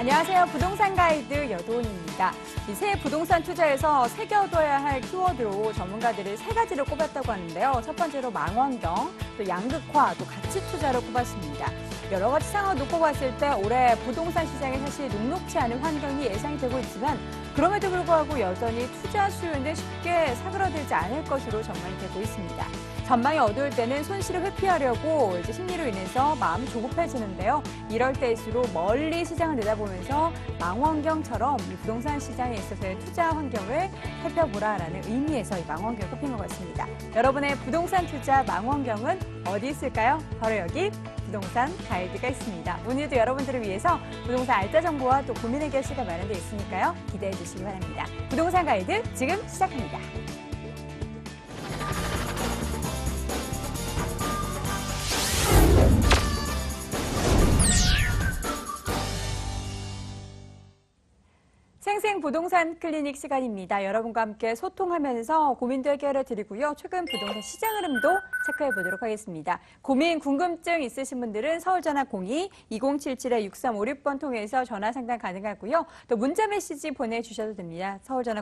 안녕하세요. 부동산 가이드 여도은입니다. 이 새 부동산 투자에서 새겨둬야 할 키워드로 전문가들이 세 가지를 꼽았다고 하는데요. 첫 번째로 망원경, 또 양극화, 또 가치 투자로 꼽았습니다. 여러 가지 상황을 놓고 봤을 때 올해 부동산 시장에 사실 녹록치 않은 환경이 예상이 되고 있지만 그럼에도 불구하고 여전히 투자 수요는 쉽게 사그러들지 않을 것으로 전망이 되고 있습니다. 전망이 어두울 때는 손실을 회피하려고 심리로 인해서 마음이 조급해지는데요. 이럴 때일수록 멀리 시장을 내다보면서 망원경처럼 이 부동산 시장에 있어서의 투자 환경을 살펴보라라는 의미에서 이 망원경을 꼽힌 것 같습니다. 여러분의 부동산 투자 망원경은 어디 있을까요? 바로 여기 부동산 가이드가 있습니다. 오늘도 여러분들을 위해서 부동산 알짜 정보와 또 고민 해결 시간 마련되어 있으니까요. 기대해 주시기 바랍니다. 부동산 가이드 지금 시작합니다. 생생 부동산 클리닉 시간입니다. 여러분과 함께 소통하면서 고민도 해결해 드리고요. 최근 부동산 시장 흐름도 체크해 보도록 하겠습니다. 고민, 궁금증 있으신 분들은 서울전화 02-2077-6356번 통해서 전화 상담 가능하고요. 또 문자 메시지 보내주셔도 됩니다. 서울전화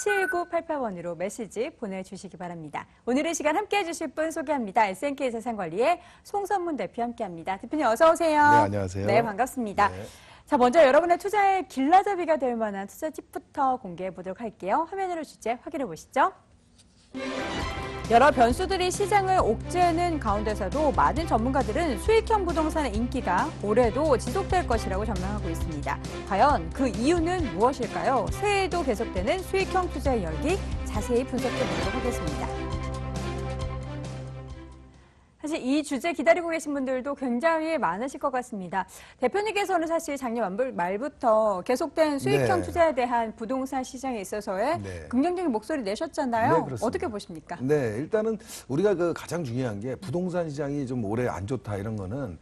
02-545-7988번으로 메시지 보내주시기 바랍니다. 오늘의 시간 함께해 주실 분 소개합니다. SNK 자산관리의 송선문 대표 함께합니다. 대표님 어서 오세요. 네, 안녕하세요. 네, 반갑습니다. 네. 자, 먼저 여러분의 투자의 길라잡이가 될 만한 투자 팁부터 공개해 보도록 할게요. 화면으로 주제 확인해 보시죠. 여러 변수들이 시장을 옥죄는 가운데서도 많은 전문가들은 수익형 부동산의 인기가 올해도 지속될 것이라고 전망하고 있습니다. 과연 그 이유는 무엇일까요? 새해에도 계속되는 수익형 투자의 열기 자세히 분석해 보도록 하겠습니다. 사실 이 주제 기다리고 계신 분들도 굉장히 많으실 것 같습니다. 대표님께서는 사실 작년 말부터 계속된 수익형 투자에 대한 부동산 시장에 있어서의 긍정적인 목소리 내셨잖아요. 네, 그렇습니다. 어떻게 보십니까? 네, 일단은 우리가 가장 중요한 게 부동산 시장이 좀 올해 안 좋다 이런 거는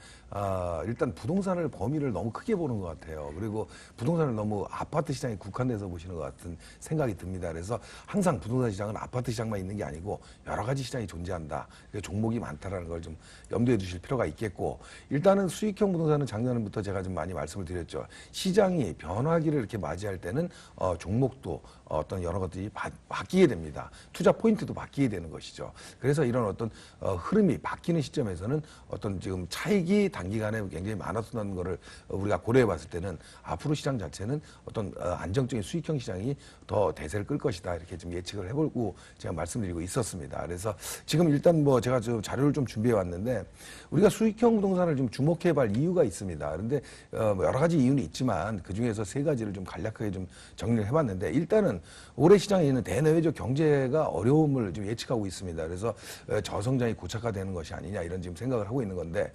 일단 부동산을 범위를 너무 크게 보는 것 같아요. 그리고 부동산을 너무 아파트 시장에 국한돼서 보시는 것 같은 생각이 듭니다. 그래서 항상 부동산 시장은 아파트 시장만 있는 게 아니고 여러 가지 시장이 존재한다. 종목이 많다라는 걸 좀 염두에 두실 필요가 있겠고, 일단은 수익형 부동산은 작년부터 제가 좀 많이 말씀을 드렸죠. 시장이 변화기를 이렇게 맞이할 때는 종목도 어떤 여러 것들이 바뀌게 됩니다. 투자 포인트도 바뀌게 되는 것이죠. 그래서 이런 어떤 흐름이 바뀌는 시점에서는 어떤 지금 차익이 단기간에 굉장히 많았던 거를 우리가 고려해 봤을 때는 앞으로 시장 자체는 어떤 안정적인 수익형 시장이 더 대세를 끌 것이다. 이렇게 좀 예측을 해보고 제가 말씀드리고 있었습니다. 그래서 지금 일단 제가 자료를 좀 준비해 왔는데 우리가 수익형 부동산을 좀 주목해 볼 이유가 있습니다. 그런데 여러 가지 이유는 있지만 그 중에서 세 가지를 좀 간략하게 좀 정리를 해봤는데, 일단은 올해 시장에 있는 대내외적 경제가 어려움을 좀 예측하고 있습니다. 그래서 저성장이 고착화되는 것이 아니냐 이런 지금 생각을 하고 있는 건데,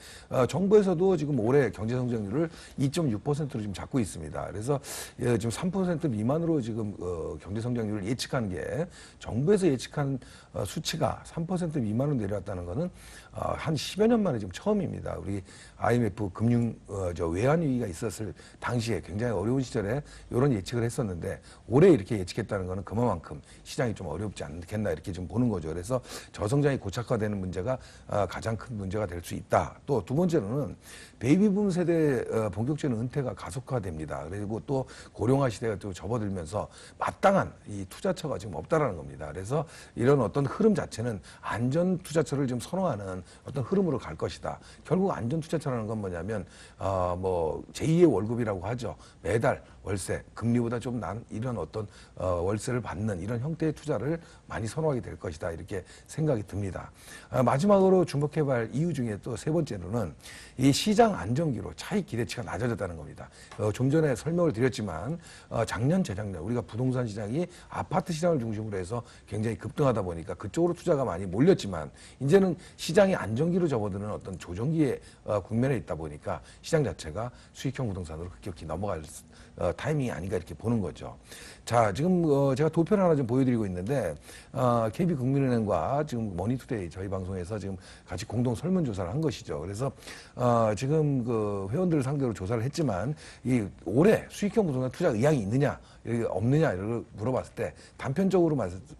정부에서도 지금 올해 경제 성장률을 2.6%로 지금 잡고 있습니다. 그래서 지금 3% 미만으로 지금 경제 성장률을 예측한 게, 정부에서 예측한 수치가 3% 미만으로 내려왔다는 것은 한 10여 년 만에 지금 처음입니다. 우리 IMF 금융 외환 위기가 있었을 당시에 굉장히 어려운 시절에 이런 예측을 했었는데, 올해 이렇게 예측했다는 것은 그만큼 시장이 좀 어렵지 않겠나 이렇게 좀 보는 거죠. 그래서 저성장이 고착화되는 문제가 가장 큰 문제가 될 수 있다. 또 두 번째로는 베이비붐 세대 본격적인 은퇴가 가속화됩니다. 그리고 또 고령화 시대가 또 접어들면서 마땅한 이 투자처가 지금 없다라는 겁니다. 그래서 이런 어떤 흐름 자체는 안전 투자처를 좀 선호하는 어떤 흐름으로 갈 것이다. 결국 안전 투자처라는 건 뭐냐면 제2의 월급이라고 하죠. 매달 월세, 금리보다 좀 난 이런 어떤 월세를 받는 이런 형태의 투자를 많이 선호하게 될 것이다. 이렇게 생각이 듭니다. 마지막으로 주목해볼 이유 중에 또 세 번째로는 이 시장 안정기로 차익 기대치가 낮아졌다는 겁니다. 좀 전에 설명을 드렸지만 작년, 재작년 우리가 부동산 시장이 아파트 시장을 중심으로 해서 굉장히 급등하다 보니까 그쪽으로 투자가 많이 몰렸지만, 이제는 시장이 안정기로 접어드는 어떤 조정기의 국면에 있다 보니까 시장 자체가 수익형 부동산으로 급격히 넘어갈 타이밍이 아닌가 이렇게 보는 거죠. 자, 지금 제가 도표를 하나 좀 보여드리고 있는데 KB국민은행과 지금 머니투데이 저희 방송에서 지금 같이 공동 설문조사를 한 것이죠. 그래서 지금 그 회원들을 상대로 조사를 했지만 이 올해 수익형 부동산 투자 의향이 있느냐 없느냐 이걸 물어봤을 때 단편적으로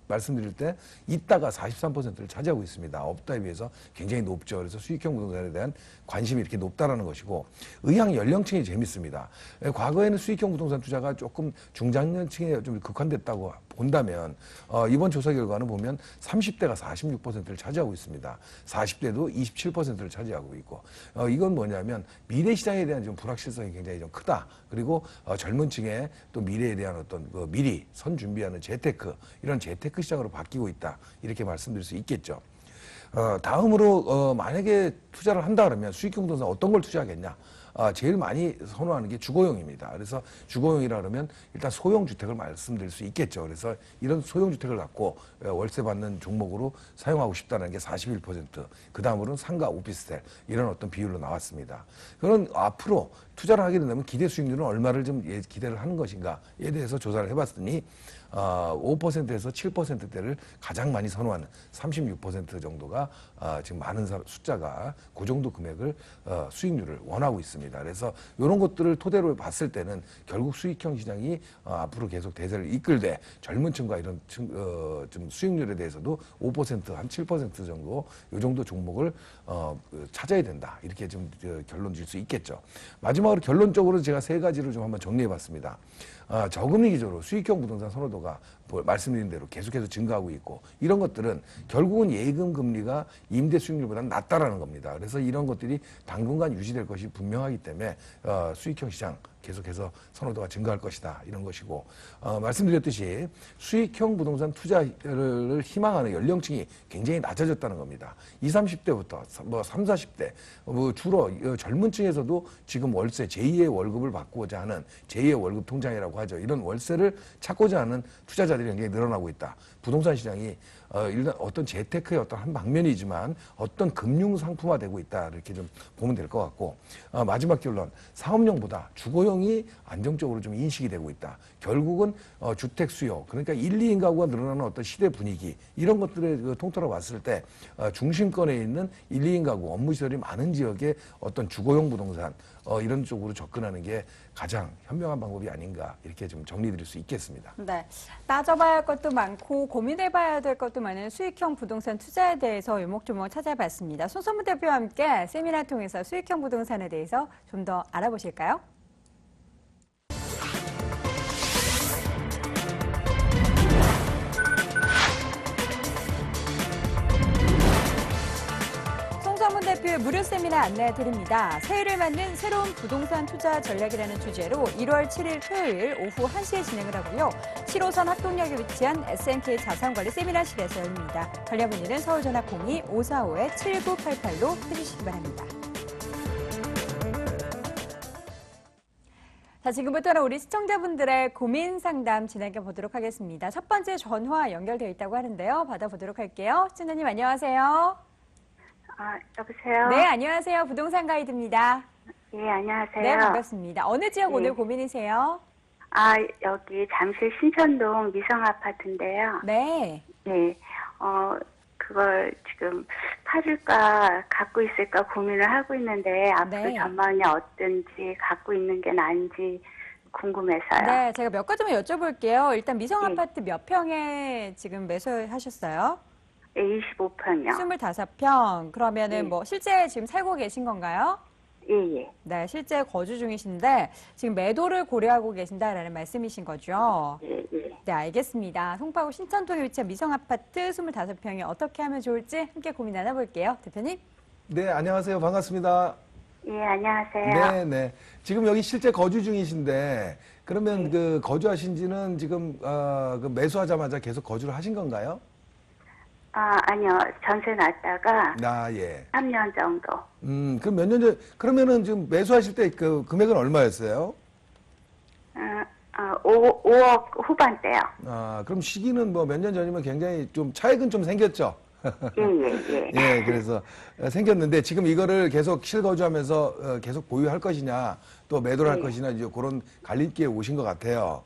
말씀드릴 때 있다가 43%를 차지하고 있습니다. 없다에 비해서 굉장히 높죠. 그래서 수익형 부동산에 대한 관심이 이렇게 높다라는 것이고 의향 연령층이 재밌습니다. 과거에는 수익형 부동산 투자가 조금 중장년층에 좀 극한됐다고 본다면 이번 조사 결과는 보면 30대가 46%를 차지하고 있습니다. 40대도 27%를 차지하고 있고 이건 뭐냐면 미래 시장에 대한 좀 불확실성이 굉장히 좀 크다. 그리고 젊은 층에 또 미래에 대한 어떤 미리 선 준비하는 재테크 이런 재테크 시장으로 바뀌고 있다. 이렇게 말씀드릴 수 있겠죠. 다음으로 만약에 투자를 한다 그러면 수익형 부동산 어떤 걸 투자하겠냐? 제일 많이 선호하는 게 주거용입니다. 그래서 주거용이라 그러면 일단 소형주택을 말씀드릴 수 있겠죠. 그래서 이런 소형주택을 갖고 월세 받는 종목으로 사용하고 싶다는 게 41%, 그 다음으로는 상가, 오피스텔 이런 어떤 비율로 나왔습니다. 그런 앞으로 투자를 하게 된다면 기대 수익률은 얼마를 좀 기대를 하는 것인가에 대해서 조사를 해봤더니 5%에서 7%대를 가장 많이 선호하는 36% 정도가 지금 많은 숫자가 그 정도 금액을 수익률을 원하고 있습니다. 그래서 이런 것들을 토대로 봤을 때는 결국 수익형 시장이 앞으로 계속 대세를 이끌되 젊은 층과 이런 좀 수익률에 대해서도 5%, 한 7% 정도 이 정도 종목을 찾아야 된다. 이렇게 좀 결론 질 수 있겠죠. 마지막으로 결론적으로 제가 세 가지를 좀 한번 정리해 봤습니다. 저금리 기조로 수익형 부동산 선호도가 말씀드린 대로 계속해서 증가하고 있고 이런 것들은 결국은 예금 금리가 임대 수익률보다는 낮다라는 겁니다. 그래서 이런 것들이 당분간 유지될 것이 분명하기 때문에 수익형 시장 계속해서 선호도가 증가할 것이다 이런 것이고 말씀드렸듯이 수익형 부동산 투자를 희망하는 연령층이 굉장히 낮아졌다는 겁니다. 20, 30대부터 뭐 3, 40대 주로 젊은 층에서도 지금 월세 제2의 월급을 받고자 하는 제2의 월급 통장이라고 하죠. 이런 월세를 찾고자 하는 투자자들이 굉장히 늘어나고 있다. 부동산 시장이 일단 어떤 재테크의 어떤 한 방면이지만 어떤 금융 상품화되고 있다 이렇게 좀 보면 될 것 같고 마지막 결론 사업용보다 주거용이 안정적으로 좀 인식이 되고 있다. 결국은 주택 수요 그러니까 1, 2인 가구가 늘어나는 어떤 시대 분위기 이런 것들을 통틀어 봤을 때 중심권에 있는 1, 2인 가구 업무 시설이 많은 지역의 어떤 주거용 부동산 이런 쪽으로 접근하는 게 가장 현명한 방법이 아닌가 이렇게 좀 정리드릴 수 있겠습니다. 네, 따져봐야 할 것도 많고 고민해봐야 될 것도 많은 수익형 부동산 투자에 대해서 요목조목 찾아봤습니다. 손선무 대표와 함께 세미나 통해서 수익형 부동산에 대해서 좀 더 알아보실까요? 손선무 대표의 무료 세미나 안내해 드립니다. 새해를 맞는 새로운 부동산 투자 전략이라는 주제로 1월 7일 토요일 오후 1시에 진행을 하고요. 7호선 학동역에 위치한 SNK 자산관리 세미나실에서 열립니다. 관련 문의는 서울전화 02-545-7988로 해주시기 바랍니다. 자, 지금부터는 우리 시청자분들의 고민 상담 진행해 보도록 하겠습니다. 첫 번째 전화 연결되어 있다고 하는데요. 받아보도록 할게요. 시청자님 안녕하세요. 여보세요? 네, 안녕하세요. 부동산 가이드입니다. 예, 안녕하세요. 네, 반갑습니다. 어느 지역 오늘 고민이세요? 여기 잠실 신천동 미성 아파트인데요. 네. 네, 그걸 지금 팔을까 갖고 있을까 고민을 하고 있는데 앞으로 네. 전망이 어떤지 갖고 있는 게 나은지 궁금해서요. 네, 제가 몇 가지만 여쭤볼게요. 일단 미성 네. 아파트 몇 평에 지금 매수하셨어요? 네, 25평이요. 25평. 그러면은 네. 뭐 실제 지금 살고 계신 건가요? 예, 예. 네, 실제 거주 중이신데 지금 매도를 고려하고 계신다라는 말씀이신 거죠? 예, 예. 네, 알겠습니다. 송파구 신천동에 위치한 미성 아파트 25평이 어떻게 하면 좋을지 함께 고민 나눠볼게요. 대표님. 네, 안녕하세요. 반갑습니다. 예, 안녕하세요. 네, 네. 지금 여기 실제 거주 중이신데 그러면 그 거주하신 지는 지금 그 매수하자마자 계속 거주를 하신 건가요? 아니요. 전세 났다가 예. 3년 정도. 그럼 몇 년 전, 그러면은 지금 매수하실 때 그 금액은 얼마였어요? 5억 후반대요. 그럼 시기는 뭐 몇 년 전이면 굉장히 좀 차익은 좀 생겼죠? 예. 예, 그래서 생겼는데 지금 이거를 계속 실거주하면서 계속 보유할 것이냐 또 매도를 할 것이냐 이제 그런 갈림길에 오신 것 같아요.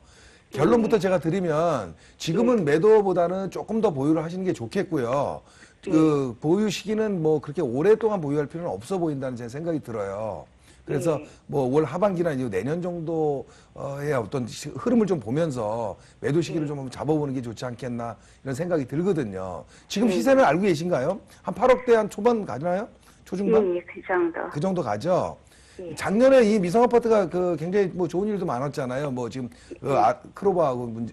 결론부터 제가 드리면 지금은 매도보다는 조금 더 보유를 하시는 게 좋겠고요. 그 보유 시기는 뭐 그렇게 오랫동안 보유할 필요는 없어 보인다는 제 생각이 들어요. 그래서 뭐 올 하반기나 이제 내년 정도의 어떤 흐름을 좀 보면서 매도 시기를 좀 한번 잡아보는 게 좋지 않겠나 이런 생각이 들거든요. 지금 시세는 알고 계신가요? 한 8억대 한 초반 가나요? 초중반? 예, 그 정도. 그 정도 가죠? 작년에 이 미성 아파트가 그 굉장히 뭐 좋은 일도 많았잖아요. 뭐 지금 크로바하고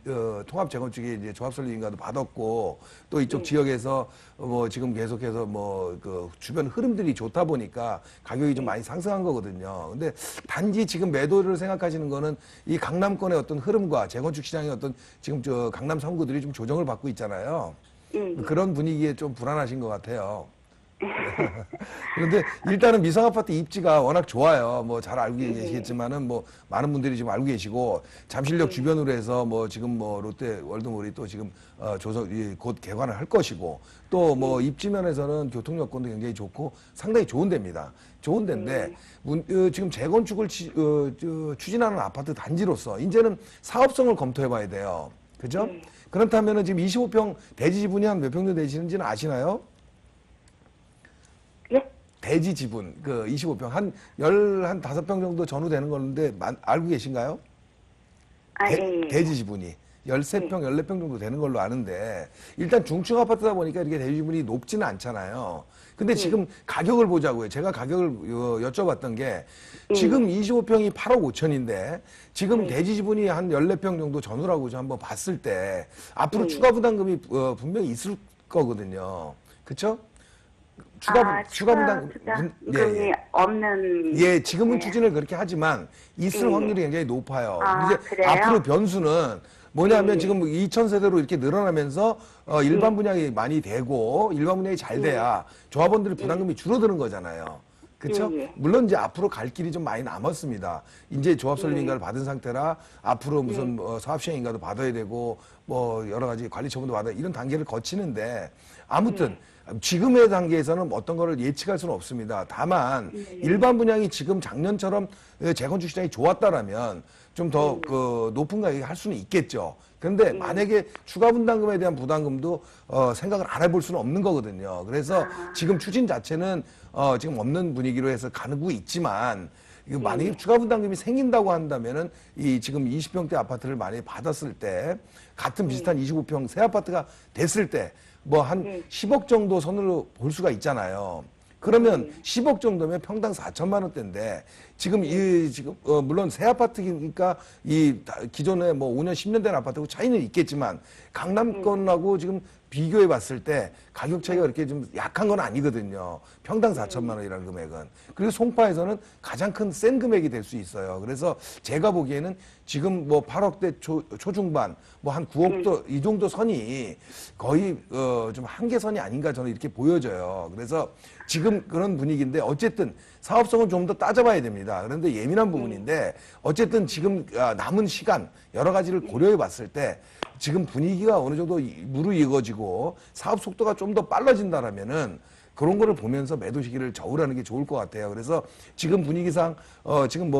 통합 재건축이 이제 조합 설립 인가도 받았고 또 이쪽 지역에서 뭐 지금 계속해서 뭐 그 주변 흐름들이 좋다 보니까 가격이 좀 많이 상승한 거거든요. 근데 단지 지금 매도를 생각하시는 거는 이 강남권의 어떤 흐름과 재건축 시장의 어떤 지금 저 강남 선구들이 좀 조정을 받고 있잖아요. 그런 분위기에 좀 불안하신 것 같아요. 그런데 일단은 미성 아파트 입지가 워낙 좋아요. 뭐 잘 알고 계시겠지만은 뭐 많은 분들이 지금 알고 계시고 잠실역 주변으로 해서 뭐 지금 뭐 롯데 월드몰이 또 지금 곧 개관을 할 것이고 또 뭐 입지 면에서는 교통 여건도 굉장히 좋고 상당히 좋은 데입니다. 좋은 데인데 지금 재건축을 추진하는 아파트 단지로서 이제는 사업성을 검토해 봐야 돼요. 그죠? 그렇다면은 지금 25평 대지 지분이 한 몇 평 정도 되시는지는 아시나요? 예? 대지 지분, 그 25평, 한 15평 정도 전후되는 건데, 알고 계신가요? 예. 대지 지분이. 13평, 14평 정도 되는 걸로 아는데, 일단 중층 아파트다 보니까 이렇게 대지 지분이 높지는 않잖아요. 근데 지금 가격을 보자고요. 제가 가격을 여쭤봤던 게, 지금 25평이 8억 5천인데, 지금 대지 지분이 한 14평 정도 전후라고 좀 한번 봤을 때, 앞으로 추가 부담금이 분명히 있을 거거든요. 그쵸? 추가 부담금이 없는. 예, 지금은 추진을 그렇게 하지만 있을 확률이 굉장히 높아요. 이제 그래요? 앞으로 변수는 뭐냐면 지금 2,000세대로 이렇게 늘어나면서 일반 분양이 많이 되고 일반 분양이 잘 돼야 조합원들의 부담금이 줄어드는 거잖아요. 그렇죠? 물론 이제 앞으로 갈 길이 좀 많이 남았습니다. 이제 조합 설립 인가를 받은 상태라 앞으로 무슨 사업 시행 인가도 받아야 되고 뭐 여러 가지 관리 처분도 받아야 이런 단계를 거치는데 아무튼 지금의 단계에서는 어떤 거를 예측할 수는 없습니다. 다만 일반 분양이 지금 작년처럼 재건축 시장이 좋았다라면 좀 더 그 높은 가격에 할 수는 있겠죠. 그런데 만약에 추가 분담금에 대한 부담금도 생각을 안 해볼 수는 없는 거거든요. 그래서 지금 추진 자체는 지금 없는 분위기로 해서 가고 있지만 이거 만약에 추가 분담금이 생긴다고 한다면은 이 지금 20평대 아파트를 많이 받았을 때 같은 비슷한 25평 새 아파트가 됐을 때 뭐 한 10억 정도 선으로 볼 수가 있잖아요. 그러면 10억 정도면 평당 4천만 원대인데 지금 물론 새 아파트니까 이 기존에 뭐 5년 10년 된 아파트하고 차이는 있겠지만 강남권하고 지금 비교해 봤을 때 가격 차이가 그렇게 좀 약한 건 아니거든요. 평당 4천만 원이라는 금액은. 그리고 송파에서는 가장 큰 센 금액이 될 수 있어요. 그래서 제가 보기에는 지금 뭐 8억대 초중반 뭐 한 9억도 이 정도 선이 거의 좀 한계선이 아닌가 저는 이렇게 보여져요. 그래서 지금 그런 분위기인데 어쨌든 사업성은 좀 더 따져봐야 됩니다. 그런데 예민한 부분인데 어쨌든 지금 남은 시간 여러 가지를 고려해 봤을 때 지금 분위기가 어느 정도 무르익어지고 사업 속도가 좀 더 빨라진다라면은 그런 거를 보면서 매도 시기를 저울하는 게 좋을 것 같아요. 그래서 지금 분위기상 지금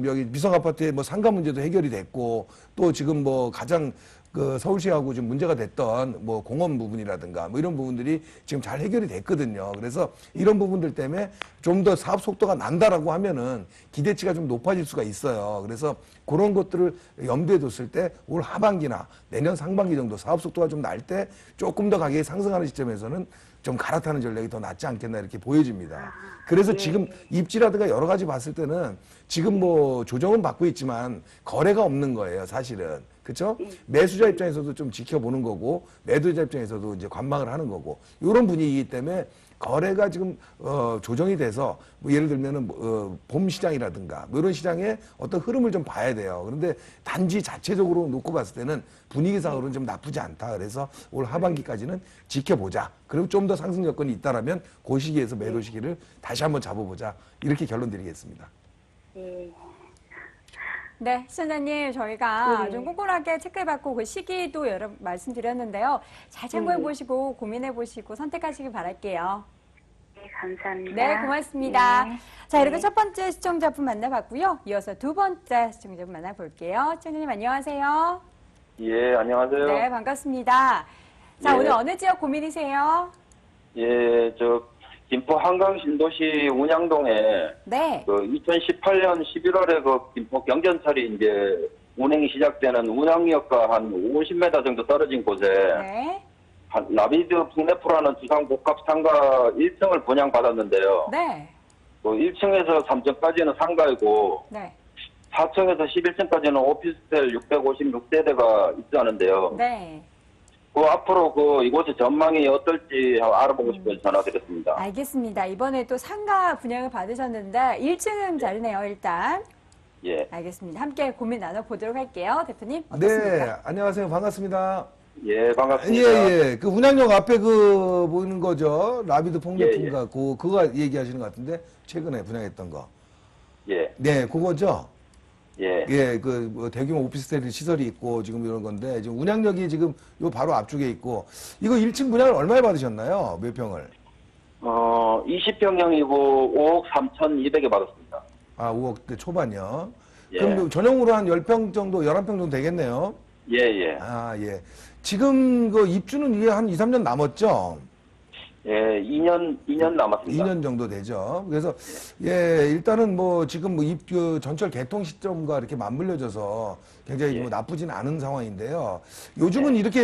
여기 미성 아파트의 뭐 상가 문제도 해결이 됐고 또 지금 뭐 가장 그 서울시하고 좀 문제가 됐던 뭐 공원 부분이라든가 뭐 이런 부분들이 지금 잘 해결이 됐거든요. 그래서 이런 부분들 때문에 좀 더 사업 속도가 난다라고 하면은 기대치가 좀 높아질 수가 있어요. 그래서 그런 것들을 염두에 뒀을 때 올 하반기나 내년 상반기 정도 사업 속도가 좀 날 때 조금 더 가격이 상승하는 시점에서는 좀 갈아타는 전략이 더 낫지 않겠나 이렇게 보여집니다. 그래서 지금 입지라든가 여러 가지 봤을 때는 지금 뭐 조정은 받고 있지만 거래가 없는 거예요, 사실은. 그렇죠? 매수자 입장에서도 좀 지켜보는 거고 매도자 입장에서도 이제 관망을 하는 거고 이런 분위기이기 때문에 거래가 지금 조정이 돼서 뭐 예를 들면은 봄 시장이라든가 뭐 이런 시장의 어떤 흐름을 좀 봐야 돼요. 그런데 단지 자체적으로 놓고 봤을 때는 분위기상으로는 좀 나쁘지 않다. 그래서 올 하반기까지는 지켜보자. 그리고 좀 더 상승 여건이 있다라면 그 시기에서 매도 시기를 다시 한번 잡아보자. 이렇게 결론 드리겠습니다. 네, 시청자님, 저희가 네. 좀 꼼꼼하게 체크해봤고, 그 시기도 여러 말씀드렸는데요. 잘 참고해보시고, 고민해보시고, 선택하시길 바랄게요. 네, 감사합니다. 네, 고맙습니다. 네. 자, 이렇게 네. 첫 번째 시청자분 만나봤고요. 이어서 두 번째 시청자분 만나볼게요. 시청자님, 안녕하세요. 예, 안녕하세요. 네, 반갑습니다. 자, 예. 오늘 어느 지역 고민이세요? 예, 김포 한강 신도시 운양동에 네. 2018년 11월에 김포 경전철이 이제 운행이 시작되는 운양역과 한 50m 정도 떨어진 곳에 네. 라비드 풍내포라는 주상복합 상가 1층을 분양받았는데요. 네. 1층에서 3층까지는 상가이고 네. 4층에서 11층까지는 오피스텔 656세대가 있다는데요. 네. 앞으로 이곳의 전망이 어떨지 알아보고 싶어서 전화드렸습니다. 알겠습니다. 이번에 또 상가 분양을 받으셨는데 1층은 자리네요, 일단. 예. 알겠습니다. 함께 고민 나눠보도록 할게요. 대표님, 네, 어떻습니까? 안녕하세요. 반갑습니다. 예, 반갑습니다. 예, 예. 그 운양역 앞에 보이는 거죠. 라비드 폭력품가 예. 그거 얘기하시는 것 같은데 최근에 분양했던 거. 예, 네, 그거죠. 예. 예, 뭐 대규모 오피스텔 시설이 있고 지금 이런 건데 지금 운양역이 지금 요 바로 앞쪽에 있고 이거 1층 분양을 얼마에 받으셨나요? 몇 평을? 20평형이고 5억 3,200에 받았습니다. 아, 5억대 초반이요. 예. 그럼 전용으로 한 10평 정도, 11평 정도 되겠네요. 예, 예. 아, 예. 지금 입주는 이게 한 2, 3년 남았죠? 예, 2년 남았습니다. 2년 정도 되죠. 그래서 예, 일단은 지금 전철 개통 시점과 이렇게 맞물려져서 굉장히 예. 나쁘진 않은 상황인데요. 요즘은 이렇게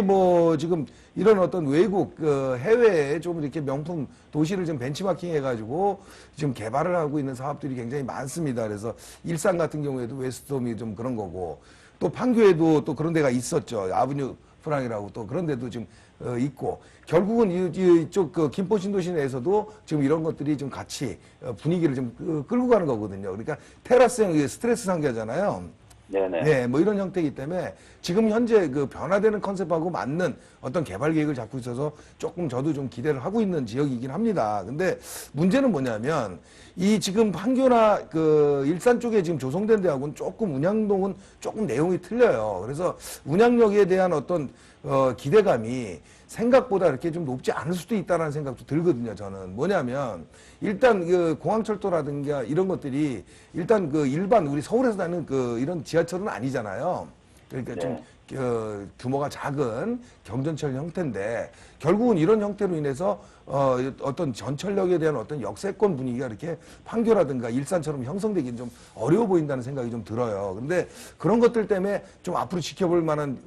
지금 이런 어떤 외국 해외에 좀 이렇게 명품 도시를 좀 벤치마킹 해가지고 지금 개발을 하고 있는 사업들이 굉장히 많습니다. 그래서 일산 같은 경우에도 웨스트홈이 좀 그런 거고 또 판교에도 또 그런 데가 있었죠. 아브뉴 프랑이라고 또 그런 데도 지금 있고 결국은 이쪽 김포 신도시 내에서도 지금 이런 것들이 좀 같이 분위기를 좀 끌고 가는 거거든요. 그러니까 테라스형 스트레스 상가잖아요. 네네. 네, 뭐 이런 형태이기 때문에 지금 현재 변화되는 컨셉하고 맞는 어떤 개발 계획을 잡고 있어서 조금 저도 좀 기대를 하고 있는 지역이긴 합니다. 근데 문제는 뭐냐면 이 지금 판교나 일산 쪽에 지금 조성된 데하고는 조금 운양동은 조금 내용이 틀려요. 그래서 운양역에 대한 어떤 기대감이 생각보다 이렇게 좀 높지 않을 수도 있다는 생각도 들거든요, 저는. 뭐냐면, 일단, 공항철도라든가 이런 것들이, 일단 일반 우리 서울에서 다니는 이런 지하철은 아니잖아요. 그러니까 좀, 규모가 작은 경전철 형태인데, 결국은 이런 형태로 인해서, 어떤 전철역에 대한 어떤 역세권 분위기가 이렇게 판교라든가 일산처럼 형성되기는 좀 어려워 보인다는 생각이 좀 들어요. 근데 그런 것들 때문에 좀 앞으로 지켜볼 만한,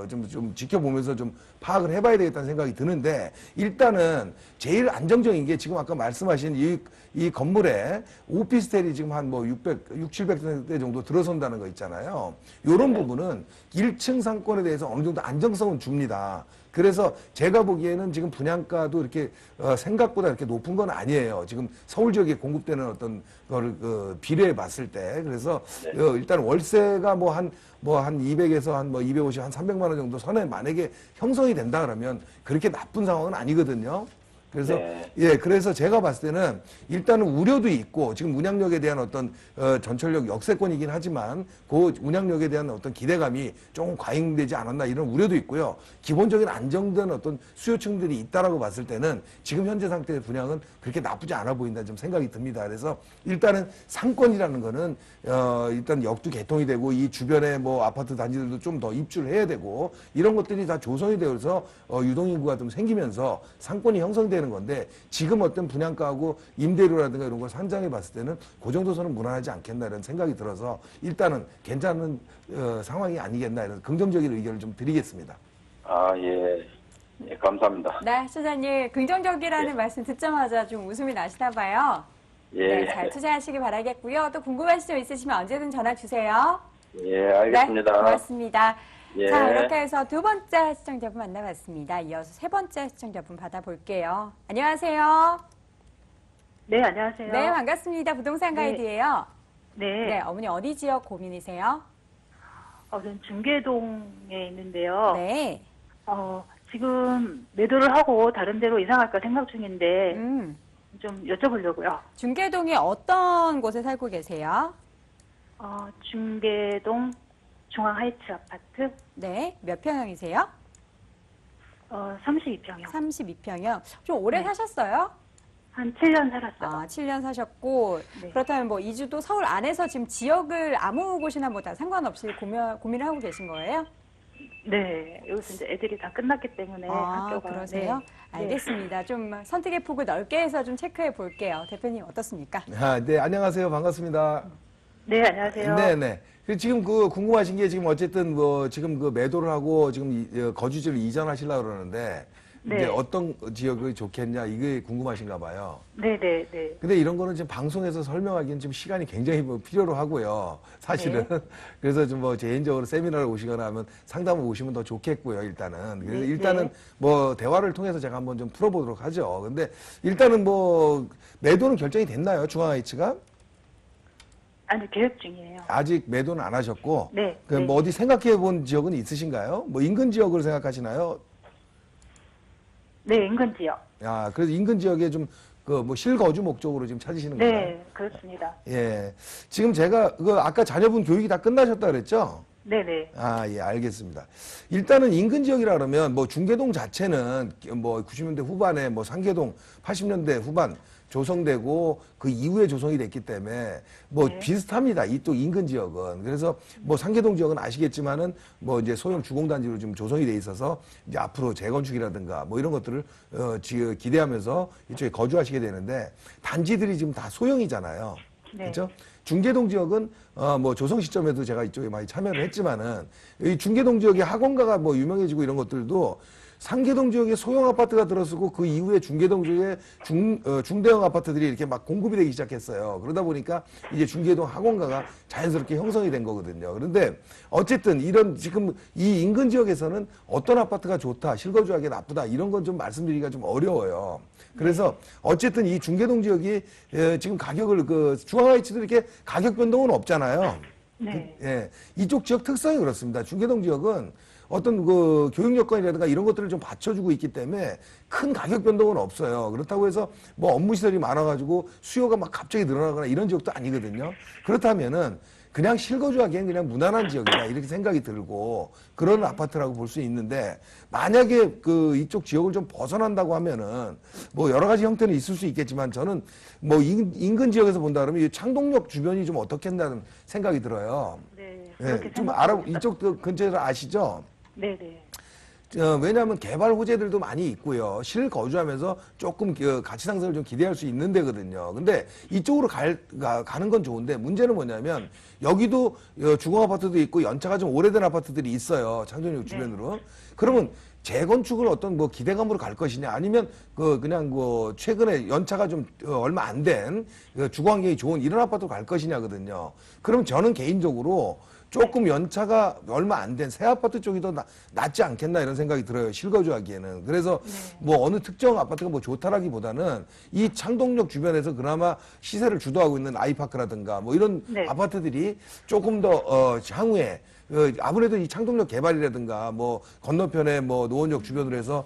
좀 지켜보면서 좀 파악을 해봐야 되겠다는 생각이 드는데, 일단은 제일 안정적인 게 지금 아까 말씀하신 이 건물에 오피스텔이 지금 한 700대 정도 들어선다는 거 있잖아요. 요런 부분은 1층 상권에 대해서 어느 정도 안정성은 줍니다. 그래서 제가 보기에는 지금 분양가도 이렇게 생각보다 이렇게 높은 건 아니에요. 지금 서울 지역에 공급되는 어떤 거를 비례해 봤을 때. 그래서 일단 월세가 한 200에서 한 250, 한 300만 원 정도 선에 만약에 형성이 된다 그러면 그렇게 나쁜 상황은 아니거든요. 그래서 네. 예, 그래서 제가 봤을 때는 일단은 우려도 있고 지금 운양역에 대한 어떤 전철역 역세권이긴 하지만 그 운양역에 대한 어떤 기대감이 조금 과잉되지 않았나 이런 우려도 있고요. 기본적인 안정된 어떤 수요층들이 있다라고 봤을 때는 지금 현재 상태의 분양은 그렇게 나쁘지 않아 보인다 좀 생각이 듭니다. 그래서 일단은 상권이라는 거는 일단 역도 개통이 되고 이 주변에 아파트 단지들도 좀 더 입주를 해야 되고 이런 것들이 다 조성이 되어서 유동인구가 좀 생기면서 상권이 형성되는 건데 지금 어떤 분양가하고 임대료라든가 이런 걸 산정해 봤을 때는 그 정도 선은 무난하지 않겠나 이런 생각이 들어서 일단은 괜찮은 상황이 아니겠나 이런 긍정적인 의견을 좀 드리겠습니다. 아, 예. 예, 감사합니다. 네, 시청자님, 긍정적이라는 말씀 듣자마자 좀 웃음이 나시나 봐요. 예. 네, 잘 투자하시기 바라겠고요. 또 궁금하신 점 있으시면 언제든 전화 주세요. 예, 알겠습니다. 네, 고맙습니다. 예. 자, 이렇게 해서 두 번째 시청자분 만나봤습니다. 이어서 세 번째 시청자분 받아볼게요. 안녕하세요. 네, 안녕하세요. 네, 반갑습니다. 부동산 가이드예요. 네. 네, 어머니 어디 지역 고민이세요? 저는 중계동에 있는데요. 네. 지금 매도를 하고 다른 데로 이사갈까 생각 중인데 좀 여쭤보려고요. 중계동에 어떤 곳에 살고 계세요? 중계동 중앙하이츠 아파트 네, 몇 평형이세요? 32평이요. 32평형. 좀 오래 네. 사셨어요? 한 7년 살았어요. 아, 7년 사셨고 네. 그렇다면 뭐 이주도 서울 안에서 지금 지역을 아무 곳이나 뭐 다 상관없이 고민을 하고 계신 거예요? 네, 여기서 이제 애들이 다 끝났기 때문에 학교가. 그러세요? 네. 알겠습니다. 좀 선택의 폭을 넓게 해서 좀 체크해 볼게요. 대표님 어떻습니까? 아, 네, 안녕하세요. 반갑습니다. 네, 안녕하세요. 네네. 지금 그 궁금하신 게 지금 어쨌든 뭐 지금 그 매도를 하고 지금 거주지를 이전하시려고 그러는데 네. 이제 어떤 지역이 좋겠냐 이게 궁금하신가 봐요. 네, 네, 네. 근데 이런 거는 지금 방송에서 설명하기는 지금 시간이 굉장히 뭐 필요로 하고요. 사실은. 그래서 좀 뭐 개인적으로 세미나를 오시거나 하면 상담을 오시면 더 좋겠고요, 일단은. 그래서 네, 일단은 네. 뭐 대화를 통해서 제가 한번 좀 풀어보도록 하죠. 근데 일단은 뭐 매도는 결정이 됐나요, 중앙하이츠가? 아니, 계획 중이에요. 아직 매도는 안 하셨고. 네, 그 뭐 네. 어디 생각해 본 지역은 있으신가요? 뭐 인근 지역을 생각하시나요? 네, 인근 지역. 아, 그래서 인근 지역에 좀 그 뭐 실거주 목적으로 지금 찾으시는 건가요? 네, 그렇습니다. 예. 지금 제가 그 아까 자녀분 교육이 다 끝나셨다 그랬죠? 네, 네. 아, 예, 알겠습니다. 일단은 인근 지역이라 그러면 뭐 중계동 자체는 뭐 90년대 후반에 뭐 상계동 80년대 후반 조성되고 그 이후에 조성이 됐기 때문에 뭐 네. 비슷합니다. 이 또 인근 지역은. 그래서 뭐 상계동 지역은 아시겠지만은 뭐 이제 소형 주공단지로 좀 조성이 돼 있어서 이제 앞으로 재건축이라든가 뭐 이런 것들을 기대하면서 이쪽에 거주하시게 되는데 단지들이 지금 다 소형이잖아요. 네. 그렇죠? 중계동 지역은 뭐 조성 시점에도 제가 이쪽에 많이 참여를 했지만은 이 중계동 지역의 학원가가 뭐 유명해지고 이런 것들도 상계동 지역에 소형 아파트가 들어서고 그 이후에 중계동 지역에 중대형 아파트들이 이렇게 막 공급이 되기 시작했어요. 그러다 보니까 이제 중계동 학원가가 자연스럽게 형성이 된 거거든요. 그런데 어쨌든 이런 지금 이 인근 지역에서는 어떤 아파트가 좋다, 실거주하기 나쁘다 이런 건 좀 말씀드리기가 좀 어려워요. 그래서 어쨌든 이 중계동 지역이 지금 가격을 그 중앙하이츠도 이렇게 가격 변동은 없잖아요. 네. 예, 이쪽 지역 특성이 그렇습니다. 중계동 지역은 어떤 그 교육 여건이라든가 이런 것들을 좀 받쳐주고 있기 때문에 큰 가격 변동은 없어요. 그렇다고 해서 뭐 업무 시설이 많아가지고 수요가 막 갑자기 늘어나거나 이런 지역도 아니거든요. 그렇다면은 그냥 실거주하기엔 그냥 무난한 지역이다 이렇게 생각이 들고 그런 아파트라고 볼 수 있는데 만약에 그 이쪽 지역을 좀 벗어난다고 하면은 뭐 여러 가지 형태는 있을 수 있겠지만 저는 뭐 인근 지역에서 본다 그러면 이 창동역 주변이 좀 어떻겠다는 생각이 들어요. 네. 예, 그렇게 좀 생각하고 있어요. 이쪽 근처에서 아시죠? 네, 네. 왜냐하면 개발 호재들도 많이 있고요. 실거주하면서 조금 그 가치 상승을 좀 기대할 수 있는 데거든요. 근데 이쪽으로 가는 건 좋은데 문제는 뭐냐면 여기도 주공 아파트도 있고 연차가 좀 오래된 아파트들이 있어요. 창동역 주변으로. 그러면 재건축을 어떤 뭐 기대감으로 갈 것이냐 아니면 그냥 그 최근에 연차가 좀 얼마 안 된 주거 환경이 좋은 이런 아파트로 갈 것이냐거든요. 그럼 저는 개인적으로 조금 연차가 얼마 안 된 새 아파트 쪽이 더 낫지 않겠나 이런 생각이 들어요. 실거주하기에는. 그래서 뭐 어느 특정 아파트가 뭐 좋다라기보다는 이 창동역 주변에서 그나마 시세를 주도하고 있는 아이파크라든가 뭐 이런 네. 아파트들이 조금 더 향후에 아무래도 이 창동역 개발이라든가 뭐 건너편에 뭐 노원역 주변으로 해서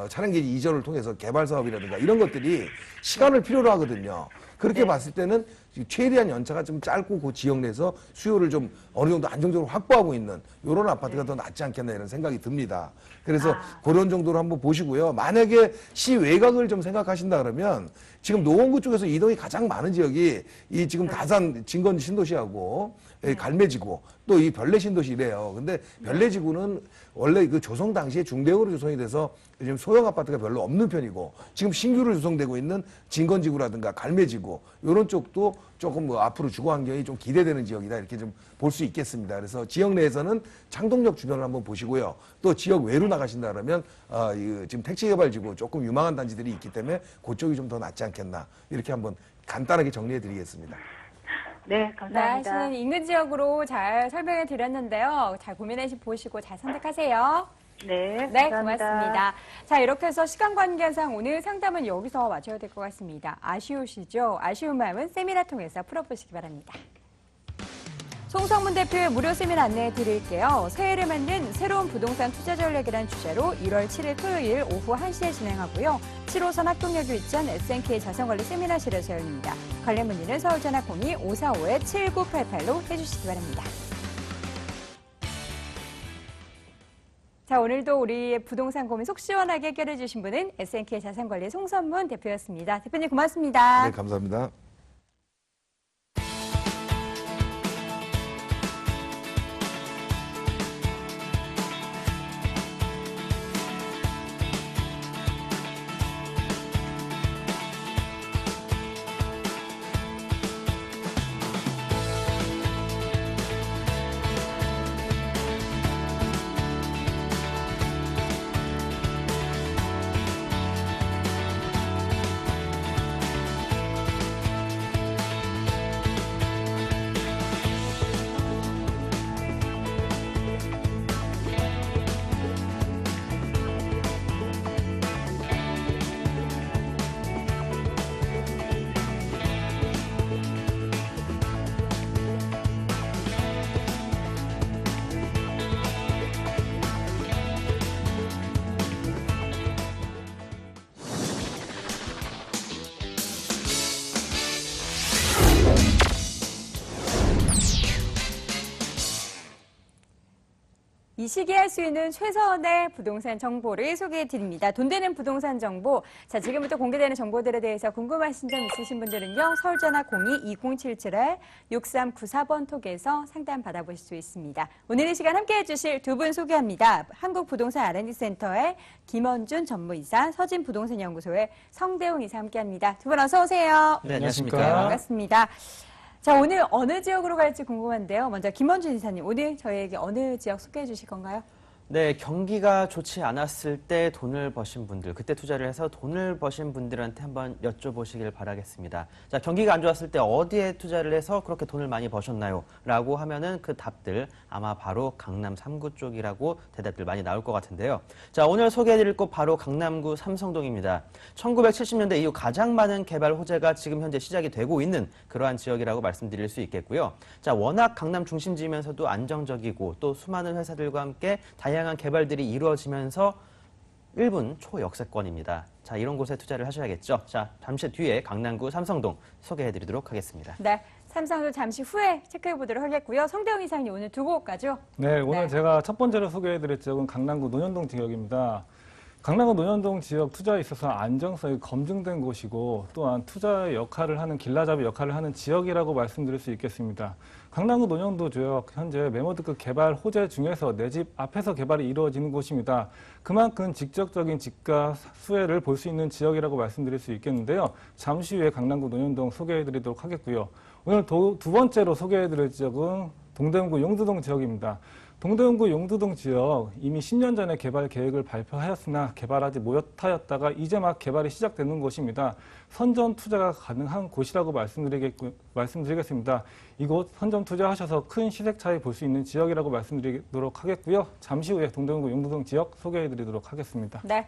차량기지 이전을 통해서 개발 사업이라든가 이런 것들이 시간을 필요로 하거든요. 그렇게 네. 봤을 때는 최대한 연차가 좀 짧고 그 지역 내에서 수요를 좀 어느 정도 안정적으로 확보하고 있는 이런 아파트가 더 낫지 않겠나 이런 생각이 듭니다. 그래서 그런 정도로 한번 보시고요. 만약에 시 외곽을 좀 생각하신다 그러면 지금 노원구 쪽에서 이동이 가장 많은 지역이 이 지금 다산 진건 신도시하고 갈매지구 또 이 별내 신도시 이래요. 근데 별내 지구는 원래 그 조성 당시에 중대형으로 조성이 돼서 지금 소형 아파트가 별로 없는 편이고 지금 신규로 조성되고 있는 진건지구라든가 갈매지구 이런 쪽도 조금 뭐 앞으로 주거 환경이 좀 기대되는 지역이다 이렇게 좀 볼 수 있겠습니다. 그래서 지역 내에서는 창동역 주변을 한번 보시고요. 또 지역 외로 나가신다 그러면 지금 택지개발지구 조금 유망한 단지들이 있기 때문에 그쪽이 좀 더 낫지 않겠나 이렇게 한번 간단하게 정리해 드리겠습니다. 네, 감사합니다. 날씨는 인근 지역으로 잘 설명해 드렸는데요. 잘 고민해 보시고 잘 선택하세요. 네, 네, 감사합니다. 고맙습니다. 자, 이렇게 해서 시간 관계상 오늘 상담은 여기서 마쳐야 될 것 같습니다. 아쉬우시죠? 아쉬운 마음은 세미나 통해서 풀어보시기 바랍니다. 송성문 대표의 무료 세미나 안내해 드릴게요. 새해를 맞는 새로운 부동산 투자 전략이라는 주제로 1월 7일 토요일 오후 1시에 진행하고요. 7호선 학동역에 위치한 SNK 자산관리 세미나실에서 열립니다. 관련 문의는 서울전화 02-545-7988로 해주시기 바랍니다. 자, 오늘도 우리의 부동산 고민 속 시원하게 해결해 주신 분은 SNK 자산관리 송선문 대표였습니다. 대표님 고맙습니다. 네, 감사합니다. 이 시기에 할 수 있는 최선의 부동산 정보를 소개해 드립니다. 돈 되는 부동산 정보. 자, 지금부터 공개되는 정보들에 대해서 궁금하신 점 있으신 분들은요. 서울전화 02-2077-6394번 톡에서 상담 받아보실 수 있습니다. 오늘 이 시간 함께해 주실 두 분 소개합니다. 한국부동산 R&D센터의 김원준 전무이사, 서진부동산연구소의 성대웅 이사 함께합니다. 두 분 어서 오세요. 네, 안녕하십니까. 네, 반갑습니다. 자, 오늘 어느 지역으로 갈지 궁금한데요. 먼저 김원준 이사님, 오늘 저희에게 어느 지역 소개해 주실 건가요? 네, 경기가 좋지 않았을 때 돈을 버신 분들, 그때 투자를 해서 돈을 버신 분들한테 한번 여쭤보시길 바라겠습니다. 자, 경기가 안 좋았을 때 어디에 투자를 해서 그렇게 돈을 많이 버셨나요? 라고 하면은 그 답들 아마 바로 강남 3구 쪽이라고 대답들 많이 나올 것 같은데요. 자, 오늘 소개해드릴 곳 바로 강남구 삼성동입니다. 1970년대 이후 가장 많은 개발 호재가 지금 현재 시작이 되고 있는 그러한 지역이라고 말씀드릴 수 있겠고요. 자, 워낙 강남 중심지면서도 안정적이고 또 수많은 회사들과 함께 다양한 개발들이 이루어지면서 1분 초역세권입니다. 자, 이런 곳에 투자를 하셔야겠죠. 자, 잠시 뒤에 강남구 삼성동 소개해드리도록 하겠습니다. 네, 삼성도 잠시 후에 체크해 보도록 하겠고요. 성대웅 이사님 오늘 두 곳 가죠? 네, 오늘 네. 제가 첫 번째로 소개해드릴 지역은 강남구 논현동 지역입니다. 강남구 논현동 지역 투자에 있어서 안정성이 검증된 곳이고 또한 투자의 역할을 하는 길라잡이 역할을 하는 지역이라고 말씀드릴 수 있겠습니다. 강남구 논현동 지역 현재 매모드급 개발 호재 중에서 내 집 앞에서 개발이 이루어지는 곳입니다. 그만큼 직접적인 집가 수혜를 볼 수 있는 지역이라고 말씀드릴 수 있겠는데요. 잠시 후에 강남구 논현동 소개해드리도록 하겠고요. 오늘 두 번째로 소개해드릴 지역은 동대문구 용두동 지역입니다. 동대문구 용두동 지역 이미 10년 전에 개발 계획을 발표하였으나 개발하지 못하였다가 이제 막 개발이 시작되는 곳입니다. 선점 투자가 가능한 곳이라고 말씀드리겠습니다. 이곳 선점 투자하셔서 큰 시세 차이 볼 수 있는 지역이라고 말씀드리도록 하겠고요. 잠시 후에 동대문구 용두동 지역 소개해드리도록 하겠습니다. 네.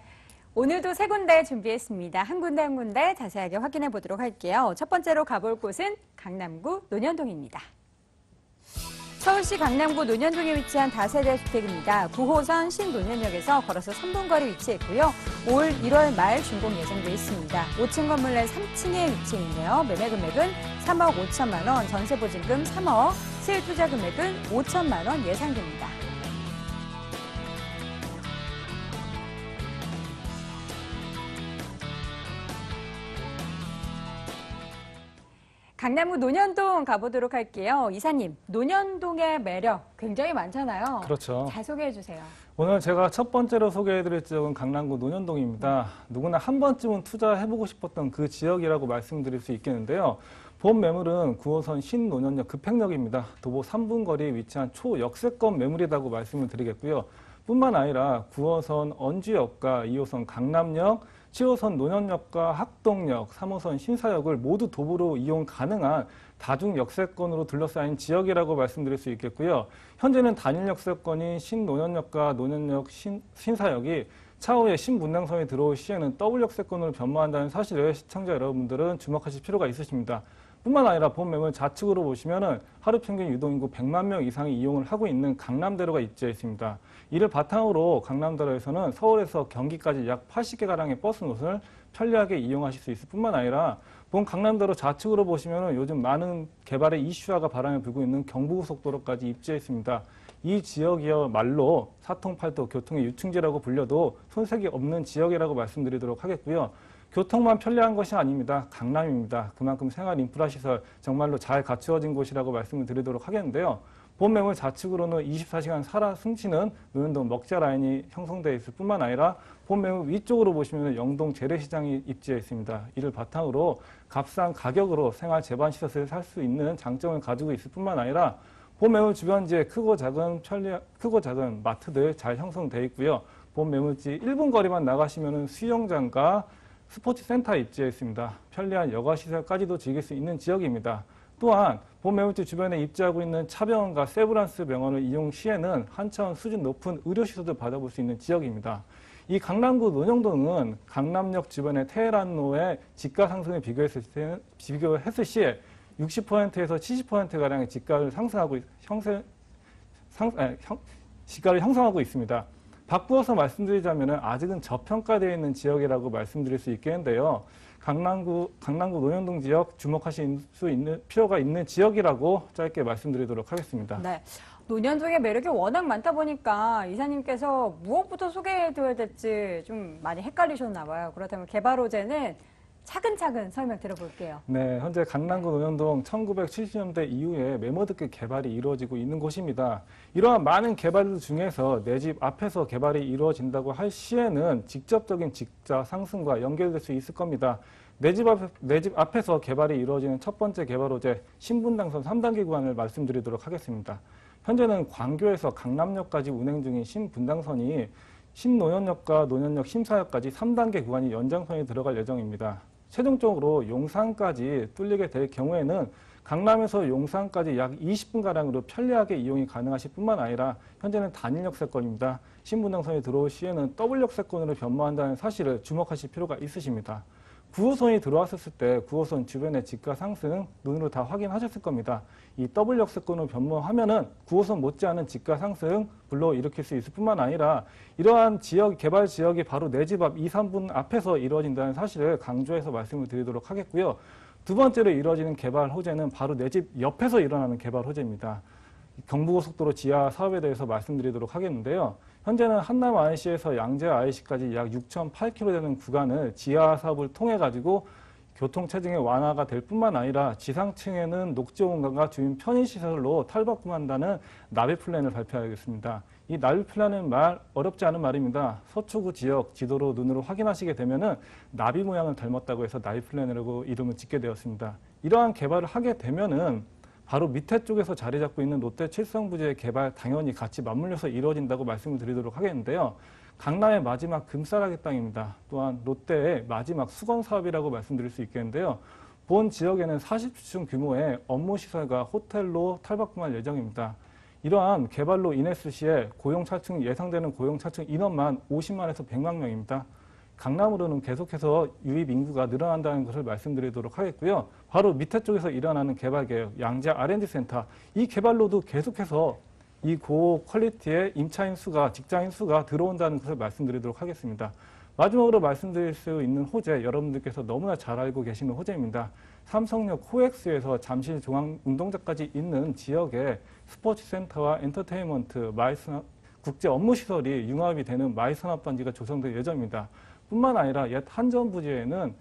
오늘도 세 군데 준비했습니다. 한 군데 한 군데 자세하게 확인해 보도록 할게요. 첫 번째로 가볼 곳은 강남구 논현동입니다. 서울시 강남구 논현동에 위치한 다세대 주택입니다. 9호선 신논현역에서 걸어서 3분 거리 위치해 있고요. 올 1월 말 준공 예정돼 있습니다. 5층 건물 내 3층에 위치해 있네요. 매매 금액은 3억 5천만 원, 전세 보증금 3억, 실투자 금액은 5천만 원 예상됩니다. 강남구 논현동 가보도록 할게요. 이사님, 논현동의 매력 굉장히 많잖아요. 그렇죠. 잘 소개해 주세요. 오늘 제가 첫 번째로 소개해드릴 지역은 강남구 논현동입니다. 누구나 한 번쯤은 투자해보고 싶었던 그 지역이라고 말씀드릴 수 있겠는데요. 본 매물은 9호선 신논현역 급행역입니다. 도보 3분 거리에 위치한 초역세권 매물이라고 말씀을 드리겠고요. 뿐만 아니라 9호선 언주역과 2호선 강남역, 7호선 논현역과 학동역, 3호선 신사역을 모두 도보로 이용 가능한 다중 역세권으로 둘러싸인 지역이라고 말씀드릴 수 있겠고요. 현재는 단일 역세권인 신논현역과 논현역, 신사역이 차후에 신분당선이 들어올 시에는 더블 역세권으로 변모한다는 사실을 시청자 여러분들은 주목하실 필요가 있으십니다. 뿐만 아니라 본 매물 좌측으로 보시면은 하루 평균 유동인구 100만 명 이상이 이용을 하고 있는 강남대로가 입지해 있습니다. 이를 바탕으로 강남대로에서는 서울에서 경기까지 약 80개가량의 버스 노선을 편리하게 이용하실 수 있을 뿐만 아니라 본 강남대로 좌측으로 보시면은 요즘 많은 개발의 이슈화가 바람을 불고 있는 경부고속도로까지 입지해 있습니다. 이 지역이야말로 사통팔도 교통의 유충지라고 불려도 손색이 없는 지역이라고 말씀드리도록 하겠고요. 교통만 편리한 것이 아닙니다. 강남입니다. 그만큼 생활 인프라 시설 정말로 잘 갖추어진 곳이라고 말씀을 드리도록 하겠는데요. 본 매물 좌측으로는 24시간 살아 숨쉬는 노현동 먹자 라인이 형성되어 있을 뿐만 아니라 본 매물 위쪽으로 보시면 영동 재래시장이 입지해 있습니다. 이를 바탕으로 값싼 가격으로 생활 제반 시설을 살 수 있는 장점을 가지고 있을 뿐만 아니라 본 매물 주변지에 크고 작은 마트들 잘 형성되어 있고요. 본 매물지 1분 거리만 나가시면 수영장과 스포츠 센터에 입지해 있습니다. 편리한 여가 시설까지도 즐길 수 있는 지역입니다. 또한 본 매물지 주변에 입지하고 있는 차병원과 세브란스 병원을 이용 시에는 한차원 수준 높은 의료시설도 받아볼 수 있는 지역입니다. 이 강남구 논영동은 강남역 주변의 테헤란로의 집가 상승을 비교했을 시에 60%에서 70%가량의 집가를 형성하고 있습니다. 바꾸어서 말씀드리자면 아직은 저평가되어 있는 지역이라고 말씀드릴 수 있겠는데요. 강남구 논현동 지역 주목하실 수 있는 필요가 있는 지역이라고 짧게 말씀드리도록 하겠습니다. 네. 논현동의 매력이 워낙 많다 보니까 이사님께서 무엇부터 소개해드려야 될지 좀 많이 헷갈리셨나 봐요. 그렇다면 개발 호재는 차근차근 설명 들어볼게요. 네, 현재 강남구 논현동 1970년대 이후에 메모드급 개발이 이루어지고 있는 곳입니다. 이러한 많은 개발들 중에서 내 집 앞에서 개발이 이루어진다고 할 시에는 직접적인 직자 상승과 연결될 수 있을 겁니다. 내 집 앞에서 개발이 이루어지는 첫 번째 개발 호재 신분당선 3단계 구간을 말씀드리도록 하겠습니다. 현재는 광교에서 강남역까지 운행 중인 신분당선이 신논현역과 논현역 심사역까지 3단계 구간이 연장선이 들어갈 예정입니다. 최종적으로 용산까지 뚫리게 될 경우에는 강남에서 용산까지 약 20분가량으로 편리하게 이용이 가능하실 뿐만 아니라 현재는 단일 역세권입니다. 신분당선이 들어올 시에는 더블 역세권으로 변모한다는 사실을 주목하실 필요가 있으십니다. 9호선이 들어왔을 때 9호선 주변의 집가 상승 눈으로 다 확인하셨을 겁니다. 이 더블 역세권으로 변모하면은 9호선 못지않은 집가 상승 불러일으킬 수 있을 뿐만 아니라 이러한 개발 지역이 바로 내 집 앞 2, 3분 앞에서 이루어진다는 사실을 강조해서 말씀을 드리도록 하겠고요. 두 번째로 이루어지는 개발 호재는 바로 내 집 옆에서 일어나는 개발 호재입니다. 경부고속도로 지하 사업에 대해서 말씀드리도록 하겠는데요. 현재는 한남 IC에서 양재 IC까지 약 6.8km 되는 구간을 지하 사업을 통해 가지고 교통 체증의 완화가 될 뿐만 아니라 지상층에는 녹지공간과 주민 편의시설로 탈바꿈한다는 나비 플랜을 발표하겠습니다. 이 나비 플랜은 어렵지 않은 말입니다. 서초구 지역 지도로 눈으로 확인하시게 되면은 나비 모양을 닮았다고 해서 나비 플랜이라고 이름을 짓게 되었습니다. 이러한 개발을 하게 되면은 바로 밑에 쪽에서 자리 잡고 있는 롯데 칠성부지의 개발 당연히 같이 맞물려서 이루어진다고 말씀을 드리도록 하겠는데요. 강남의 마지막 금싸라기 땅입니다. 또한 롯데의 마지막 수건 사업이라고 말씀드릴 수 있겠는데요. 본 지역에는 40층 규모의 업무시설과 호텔로 탈바꿈할 예정입니다. 이러한 개발로 인했을 시에 예상되는 고용 차층 인원만 50만에서 100만 명입니다. 강남으로는 계속해서 유입 인구가 늘어난다는 것을 말씀드리도록 하겠고요. 바로 밑에 쪽에서 일어나는 개발 계획, 양재 R&D 센터, 이 개발로도 계속해서 이 고퀄리티의 임차인 수가, 직장인 수가 들어온다는 것을 말씀드리도록 하겠습니다. 마지막으로 말씀드릴 수 있는 호재, 여러분들께서 너무나 잘 알고 계시는 호재입니다. 삼성역 코엑스에서 잠실 중앙운동장까지 있는 지역에 스포츠센터와 엔터테인먼트, 국제 업무시설이 융합이 되는 마이산업단지가 조성될 예정입니다. 뿐만 아니라 옛 한전부지에는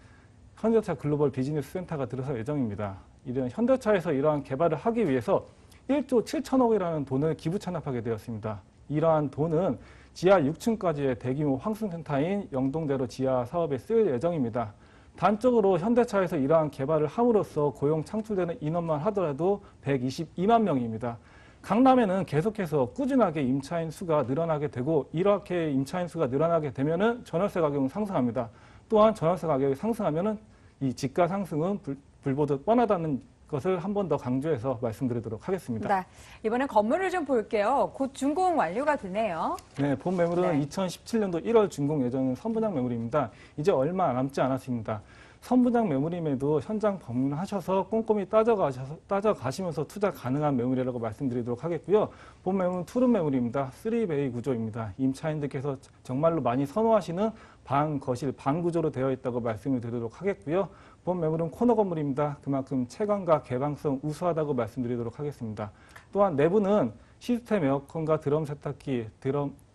현대차 글로벌 비즈니스 센터가 들어설 예정입니다. 이런 현대차에서 이러한 개발을 하기 위해서 1조 7천억이라는 돈을 기부 찬납하게 되었습니다. 이러한 돈은 지하 6층까지의 대규모 환승센터인 영동대로 지하 사업에 쓰일 예정입니다. 단적으로 현대차에서 이러한 개발을 함으로써 고용 창출되는 인원만 하더라도 122만 명입니다. 강남에는 계속해서 꾸준하게 임차인 수가 늘어나게 되고 이렇게 임차인 수가 늘어나게 되면은 전월세 가격은 상승합니다. 또한 전월세 가격이 상승하면은 이 집가 상승은 불보듯 뻔하다는 것을 한 번 더 강조해서 말씀드리도록 하겠습니다. 네. 이번엔 건물을 좀 볼게요. 곧 준공 완료가 되네요. 네, 본 매물은 2017년도 1월 준공 예정인 선분양 매물입니다. 이제 얼마 남지 않았습니다. 선분양 매물임에도 현장 방문하셔서 꼼꼼히 따져가시면서 투자 가능한 매물이라고 말씀드리도록 하겠고요. 본 매물은 투룸 매물입니다. 3베이 구조입니다. 임차인들께서 정말로 많이 선호하시는 방, 거실, 방 구조로 되어 있다고 말씀을 드리도록 하겠고요. 본 매물은 코너 건물입니다. 그만큼 채광과 개방성 우수하다고 말씀드리도록 하겠습니다. 또한 내부는 시스템 에어컨과 드럼 세탁기,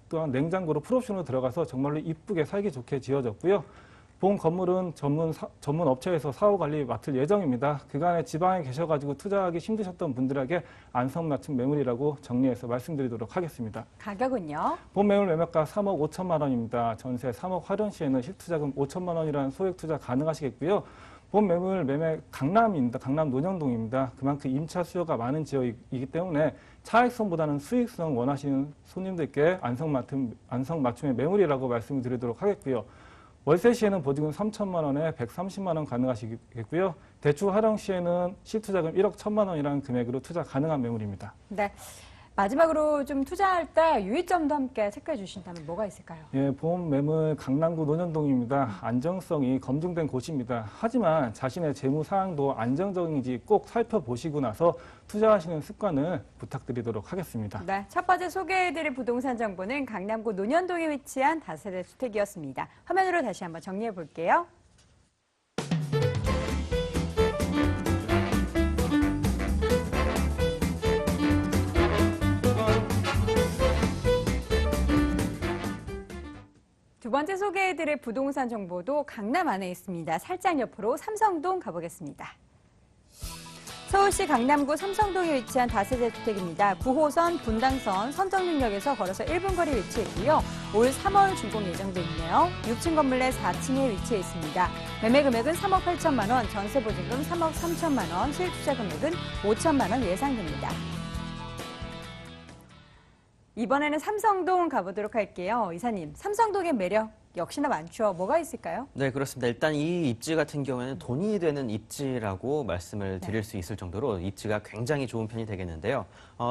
또한 냉장고로 풀옵션으로 들어가서 정말로 이쁘게 살기 좋게 지어졌고요. 본 건물은 전문 업체에서 사후 관리 맡을 예정입니다. 그간에 지방에 계셔가지고 투자하기 힘드셨던 분들에게 안성맞춤 매물이라고 정리해서 말씀드리도록 하겠습니다. 가격은요? 본 매물 매매가 3억 5천만 원입니다. 전세 3억 활용 시에는 실투자금 5천만 원이라는 소액 투자 가능하시겠고요. 본 매물 매매 강남입니다. 강남 논현동입니다. 그만큼 임차 수요가 많은 지역이기 때문에 차익성보다는 수익성 원하시는 손님들께 안성맞춤의 매물이라고 말씀을 드리도록 하겠고요. 월세 시에는 보증금 3천만 원에 130만 원 가능하시겠고요. 대출 활용 시에는 실투자금 1억 1천만 원이라는 금액으로 투자 가능한 매물입니다. 네. 마지막으로 좀 투자할 때 유의점도 함께 체크해 주신다면 뭐가 있을까요? 예, 본 매물 강남구 논현동입니다. 안정성이 검증된 곳입니다. 하지만 자신의 재무 상황도 안정적인지 꼭 살펴보시고 나서 투자하시는 습관을 부탁드리도록 하겠습니다. 네, 첫 번째 소개해드릴 부동산 정보는 강남구 논현동에 위치한 다세대 주택이었습니다. 화면으로 다시 한번 정리해 볼게요. 두 번째 소개해드릴 부동산 정보도 강남 안에 있습니다. 살짝 옆으로 삼성동 가보겠습니다. 서울시 강남구 삼성동에 위치한 다세대 주택입니다. 9호선, 분당선, 선정릉역에서 걸어서 1분 거리 위치해 있고요. 올 3월 준공 예정돼 있네요. 6층 건물 내 4층에 위치해 있습니다. 매매 금액은 3억 8천만 원, 전세 보증금 3억 3천만 원, 실투자 금액은 5천만 원 예상됩니다. 이번에는 삼성동 가보도록 할게요. 이사님, 삼성동의 매력 역시나 많죠. 뭐가 있을까요? 네, 그렇습니다. 일단 이 입지 같은 경우에는 돈이 되는 입지라고 말씀을 드릴 수 있을 정도로 입지가 굉장히 좋은 편이 되겠는데요.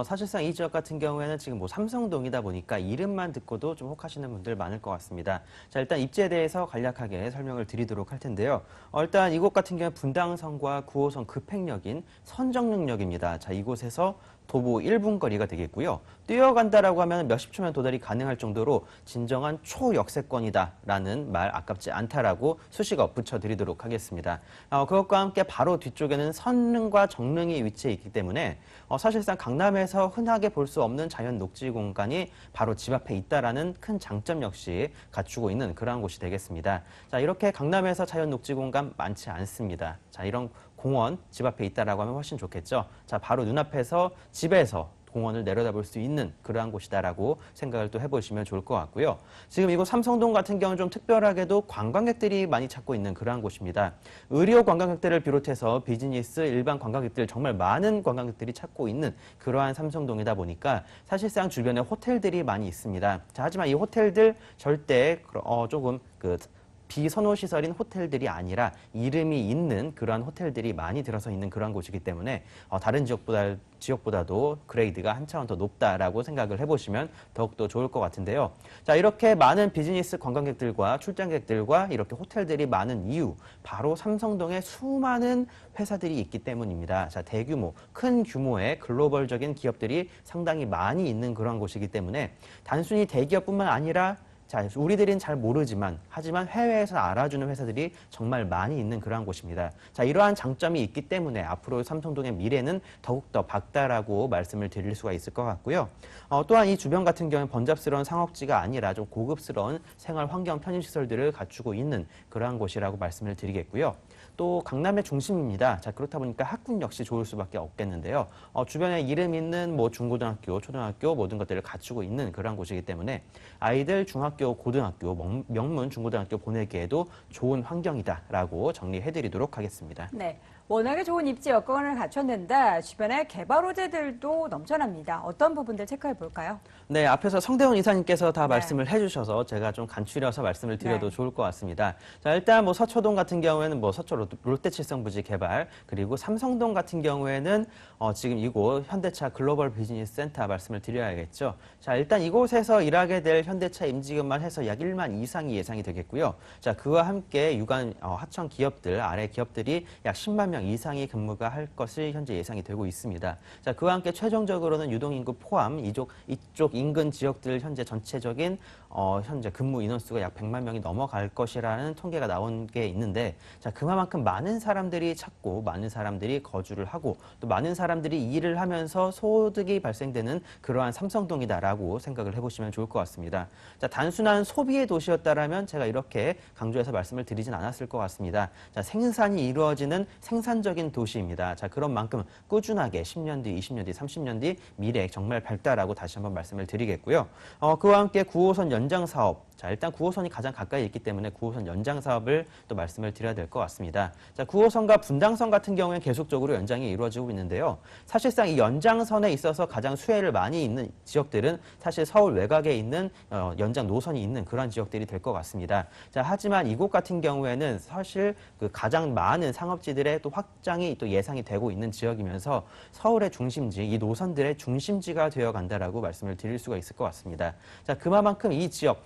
사실상 이 지역 같은 경우에는 지금 뭐 삼성동이다 보니까 이름만 듣고도 좀 혹하시는 분들 많을 것 같습니다. 자, 일단 입지에 대해서 간략하게 설명을 드리도록 할 텐데요. 일단 이곳 같은 경우는 분당선과 9호선 급행역인 선정릉역입니다. 자, 이곳에서 도보 1분 거리가 되겠고요. 뛰어간다라고 하면 몇십 초면 도달이 가능할 정도로 진정한 초역세권이다라는 말 아깝지 않다라고 수식어 붙여드리도록 하겠습니다. 그것과 함께 바로 뒤쪽에는 선릉과 정릉이 위치해 있기 때문에 사실상 강남에서 흔하게 볼 수 없는 자연 녹지 공간이 바로 집 앞에 있다라는 큰 장점 역시 갖추고 있는 그러한 곳이 되겠습니다. 자, 이렇게 강남에서 자연 녹지 공간 많지 않습니다. 자, 이런 공원 집 앞에 있다라고 하면 훨씬 좋겠죠. 자, 바로 눈앞에서 집에서 공원을 내려다볼 수 있는 그러한 곳이다라고 생각을 또 해보시면 좋을 것 같고요. 지금 이곳 삼성동 같은 경우는 좀 특별하게도 관광객들이 많이 찾고 있는 그러한 곳입니다. 의료 관광객들을 비롯해서 비즈니스, 일반 관광객들 정말 많은 관광객들이 찾고 있는 그러한 삼성동이다 보니까 사실상 주변에 호텔들이 많이 있습니다. 자, 하지만 이 호텔들 절대 조금 비선호 시설인 호텔들이 아니라 이름이 있는 그러한 호텔들이 많이 들어서 있는 그러한 곳이기 때문에 다른 지역보다도 그레이드가 한 차원 더 높다라고 생각을 해보시면 더욱더 좋을 것 같은데요. 자, 이렇게 많은 비즈니스 관광객들과 출장객들과 이렇게 호텔들이 많은 이유, 바로 삼성동에 수많은 회사들이 있기 때문입니다. 자, 대규모, 큰 규모의 글로벌적인 기업들이 상당히 많이 있는 그런 곳이기 때문에 단순히 대기업뿐만 아니라 자, 우리들은 잘 모르지만 하지만 해외에서 알아주는 회사들이 정말 많이 있는 그러한 곳입니다. 자, 이러한 장점이 있기 때문에 앞으로 삼성동의 미래는 더욱더 밝다라고 말씀을 드릴 수가 있을 것 같고요. 또한 이 주변 같은 경우는 번잡스러운 상업지가 아니라 좀 고급스러운 생활 환경 편의시설들을 갖추고 있는 그러한 곳이라고 말씀을 드리겠고요. 또 강남의 중심입니다. 자, 그렇다 보니까 학군 역시 좋을 수밖에 없겠는데요. 주변에 이름 있는 뭐 중고등학교, 초등학교 모든 것들을 갖추고 있는 그러한 곳이기 때문에 아이들 중학교, 고등학교, 명문 중고등학교 보내기에도 좋은 환경이다라고 정리해드리도록 하겠습니다. 네, 워낙에 좋은 입지 여건을 갖췄는데 주변에 개발 호재들도 넘쳐납니다. 어떤 부분들 체크해 볼까요? 네, 앞에서 성대원 이사님께서 다 네. 말씀을 해주셔서 제가 좀 간추려서 말씀을 드려도 네. 좋을 것 같습니다. 자, 일단 뭐 서초동 같은 경우에는 뭐 서초 롯데칠성부지 개발, 그리고 삼성동 같은 경우에는 지금 이곳 현대차 글로벌 비즈니스 센터 말씀을 드려야겠죠. 자, 일단 이곳에서 일하게 될 현대차 임직원만 해서 약 1만 이상이 예상이 되겠고요. 자, 그와 함께 유관 하청 기업들, 아래 기업들이 약 10만 명 이상이 근무가 할 것이 현재 예상이 되고 있습니다. 자, 그와 함께 최종적으로는 유동인구 포함 이쪽 인근 지역들 현재 전체적인 현재 근무 인원수가 약 100만 명이 넘어갈 것이라는 통계가 나온 게 있는데, 자, 그만큼 많은 사람들이 찾고 많은 사람들이 거주를 하고 또 많은 사람들이 일을 하면서 소득이 발생되는 그러한 삼성동이다라고 생각을 해보시면 좋을 것 같습니다. 자, 단순한 소비의 도시였다라면 제가 이렇게 강조해서 말씀을 드리진 않았을 것 같습니다. 자, 생산이 이루어지는 생산적인 도시입니다. 자, 그런 만큼 꾸준하게 10년 뒤, 20년 뒤, 30년 뒤 미래 정말 밝다라고 다시 한번 말씀을 드리겠고요. 그와 함께 9호선 연장 사업. 자, 일단 9호선이 가장 가까이 있기 때문에 9호선 연장 사업을 또 말씀을 드려야 될 것 같습니다. 자, 9호선과 분당선 같은 경우에는 계속적으로 연장이 이루어지고 있는데요. 사실상 이 연장선에 있어서 가장 수혜를 많이 있는 지역들은 사실 서울 외곽에 있는 연장 노선이 있는 그런 지역들이 될 것 같습니다. 자, 하지만 이곳 같은 경우에는 사실 그 가장 많은 상업지들의 또 확장이 또 예상이 되고 있는 지역이면서 서울의 중심지, 이 노선들의 중심지가 되어 간다라고 말씀을 드릴 수가 있을 것 같습니다. 자, 그만큼 이 지역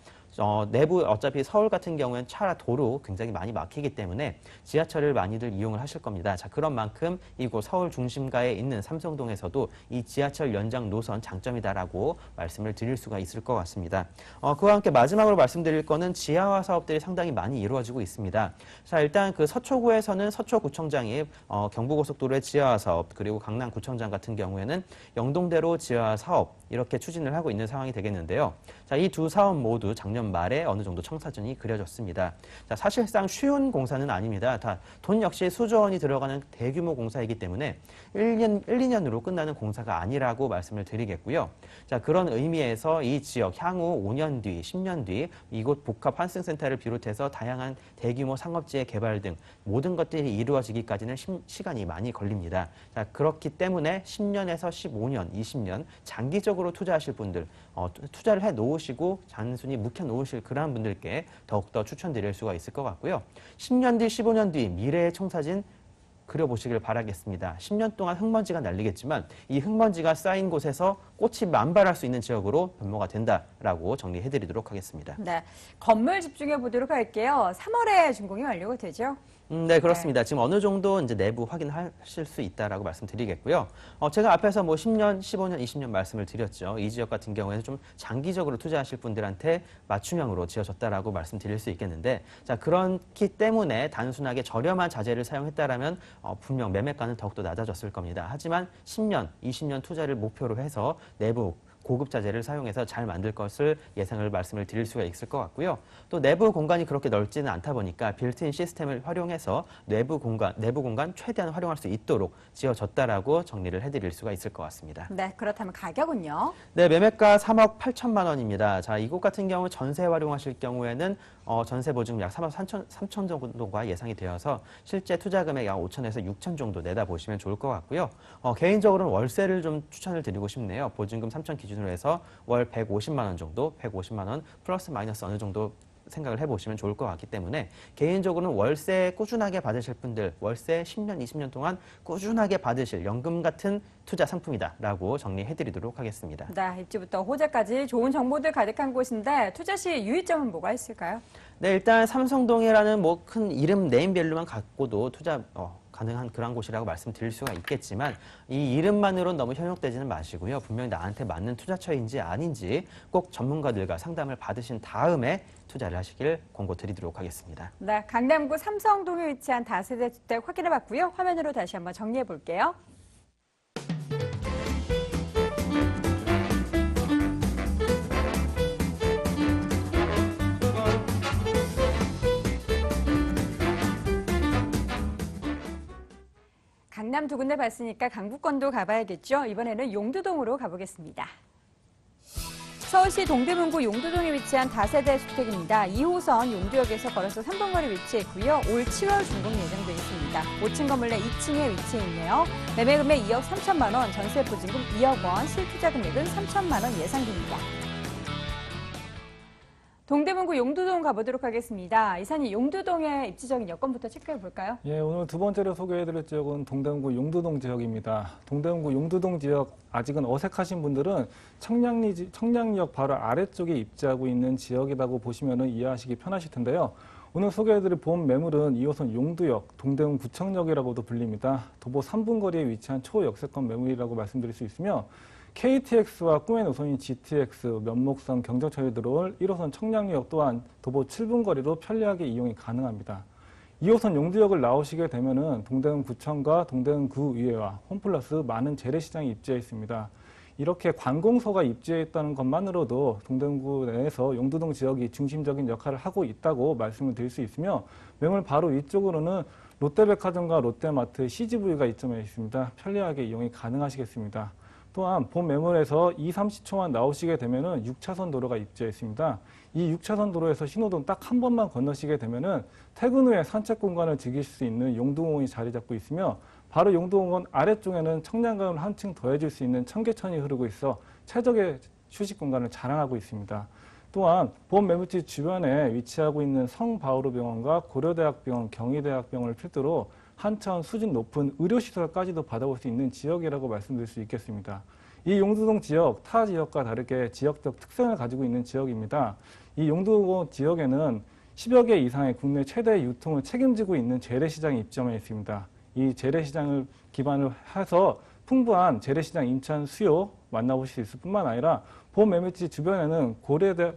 내부 어차피 서울 같은 경우에는 차 도로 굉장히 많이 막히기 때문에 지하철을 많이들 이용을 하실 겁니다. 자, 그런 만큼 이곳 서울 중심가에 있는 삼성동에서도 이 지하철 연장 노선 장점이다라고 말씀을 드릴 수가 있을 것 같습니다. 그와 함께 마지막으로 말씀드릴 거는 지하화 사업들이 상당히 많이 이루어지고 있습니다. 자, 일단 그 서초구에서는 서초구청장이 경부고속도로의 지하화 사업, 그리고 강남구청장 같은 경우에는 영동대로 지하화 사업 이렇게 추진을 하고 있는 상황이 되겠는데요. 자, 이 두 사업 모두 작년 말에 어느 정도 청사진이 그려졌습니다. 자, 사실상 쉬운 공사는 아닙니다. 다 돈 역시 수조 원이 들어가는 대규모 공사이기 때문에 1년, 2년으로 끝나는 공사가 아니라고 말씀을 드리겠고요. 자, 그런 의미에서 이 지역 향후 5년 뒤, 10년 뒤 이곳 복합 환승센터를 비롯해서 다양한 대규모 상업지의 개발 등 모든 것들이 이루어지기까지는 시간이 많이 걸립니다. 자, 그렇기 때문에 10년에서 15년, 20년 장기적으로 투자하실 분들, 투자를 해 놓으시고 단순히 묵혀 놓으실 그러한 분들께 더욱더 추천드릴 수가 있을 것 같고요. 10년 뒤, 15년 뒤 미래의 청사진 그려보시길 바라겠습니다. 10년 동안 흙먼지가 날리겠지만 이 흙먼지가 쌓인 곳에서 꽃이 만발할 수 있는 지역으로 변모가 된다라고 정리해드리도록 하겠습니다. 네, 건물 집중해 보도록 할게요. 3월에 준공이 완료가 되죠? 네, 그렇습니다. 지금 어느 정도 이제 내부 확인하실 수 있다라고 말씀드리겠고요. 제가 앞에서 뭐 10년, 15년, 20년 말씀을 드렸죠. 이 지역 같은 경우에는 좀 장기적으로 투자하실 분들한테 맞춤형으로 지어졌다라고 말씀드릴 수 있겠는데, 자, 그렇기 때문에 단순하게 저렴한 자재를 사용했다라면 분명 매매가는 더욱더 낮아졌을 겁니다. 하지만 10년, 20년 투자를 목표로 해서 내부 고급 자재를 사용해서 잘 만들 것을 예상을 말씀을 드릴 수가 있을 것 같고요. 또 내부 공간이 그렇게 넓지는 않다 보니까 빌트인 시스템을 활용해서 내부 공간 최대한 활용할 수 있도록 지어졌다라고 정리를 해드릴 수가 있을 것 같습니다. 네, 그렇다면 가격은요? 네, 매매가 3억 8천만 원입니다. 자, 이곳 같은 경우 전세 활용하실 경우에는 전세 보증금 약 3억 3천 정도가 예상이 되어서 실제 투자 금액 약 5천에서 6천 정도 내다 보시면 좋을 것 같고요. 개인적으로는 월세를 좀 추천을 드리고 싶네요. 보증금 3천 기준으로 해서 월 150만 원 정도, 150만 원 플러스 마이너스 어느 정도 생각을 해보시면 좋을 것 같기 때문에 개인적으로는 월세 꾸준하게 받으실 분들, 월세 10년, 20년 동안 꾸준하게 받으실 연금 같은 투자 상품이다라고 정리해드리도록 하겠습니다. 네, 입지부터 호재까지 좋은 정보들 가득한 곳인데 투자 시 유의점은 뭐가 있을까요? 네, 일단 삼성동이라는 뭐 큰 이름 네임밸류만 갖고도 투자 가능한 그런 곳이라고 말씀드릴 수가 있겠지만 이 이름만으로는 너무 현혹되지는 마시고요. 분명히 나한테 맞는 투자처인지 아닌지 꼭 전문가들과 상담을 받으신 다음에 투자를 하시길 권고드리도록 하겠습니다. 네, 강남구 삼성동에 위치한 다세대 주택 확인해봤고요. 화면으로 다시 한번 정리해 볼게요. 강남 두 군데 봤으니까 강북권도 가봐야겠죠. 이번에는 용두동으로 가보겠습니다. 서울시 동대문구 용두동에 위치한 다세대 주택입니다. 2호선 용두역에서 걸어서 3분 거리 위치해 있고요. 올 7월 준공 예정돼 있습니다. 5층 건물 내 2층에 위치해 있네요. 매매 금액 2억 3천만 원, 전세 보증금 2억 원, 실투자 금액은 3천만 원 예상됩니다. 동대문구 용두동 가보도록 하겠습니다. 이사님, 용두동의 입지적인 여건부터 체크해 볼까요? 예, 오늘 두 번째로 소개해드릴 지역은 동대문구 용두동 지역입니다. 동대문구 용두동 지역 아직은 어색하신 분들은 청량리역 바로 아래쪽에 입지하고 있는 지역이라고 보시면 이해하시기 편하실 텐데요. 오늘 소개해드릴 본 매물은 2호선 용두역, 동대문구청역이라고도 불립니다. 도보 3분 거리에 위치한 초역세권 매물이라고 말씀드릴 수 있으며 KTX와 꿈의 노선인 GTX, 면목선, 경정철이 들어올 1호선 청량리역 또한 도보 7분 거리로 편리하게 이용이 가능합니다. 2호선 용두역을 나오시게 되면은 동대문구청과 동대문구의회와 홈플러스 많은 재래시장이 입지해 있습니다. 이렇게 관공서가 입지해 있다는 것만으로도 동대문구 내에서 용두동 지역이 중심적인 역할을 하고 있다고 말씀을 드릴 수 있으며 매물 바로 위쪽으로는 롯데백화점과 롯데마트, CGV가 입점해 있습니다. 편리하게 이용이 가능하시겠습니다. 또한 본 매물에서 2, 30초만 나오시게 되면은 6차선 도로가 입지해 있습니다. 이 6차선 도로에서 신호등 딱 한 번만 건너시게 되면은 퇴근 후에 산책 공간을 즐길 수 있는 용두공원이 자리 잡고 있으며 바로 용두공원 아래쪽에는 청량감을 한층 더해줄 수 있는 청계천이 흐르고 있어 최적의 휴식 공간을 자랑하고 있습니다. 또한 본 매물지 주변에 위치하고 있는 성바오르병원과 고려대학병원, 경희대학병원을 필두로 한차원 수준 높은 의료시설까지도 받아볼 수 있는 지역이라고 말씀드릴 수 있겠습니다. 이 용두동 지역, 타 지역과 다르게 지역적 특성을 가지고 있는 지역입니다. 이 용두동 지역에는 10여 개 이상의 국내 최대 유통을 책임지고 있는 재래시장이 입점해 있습니다. 이 재래시장을 기반으로 해서 풍부한 재래시장 임차한 수요 만나보실 수 있을 뿐만 아니라 본 매물지 주변에는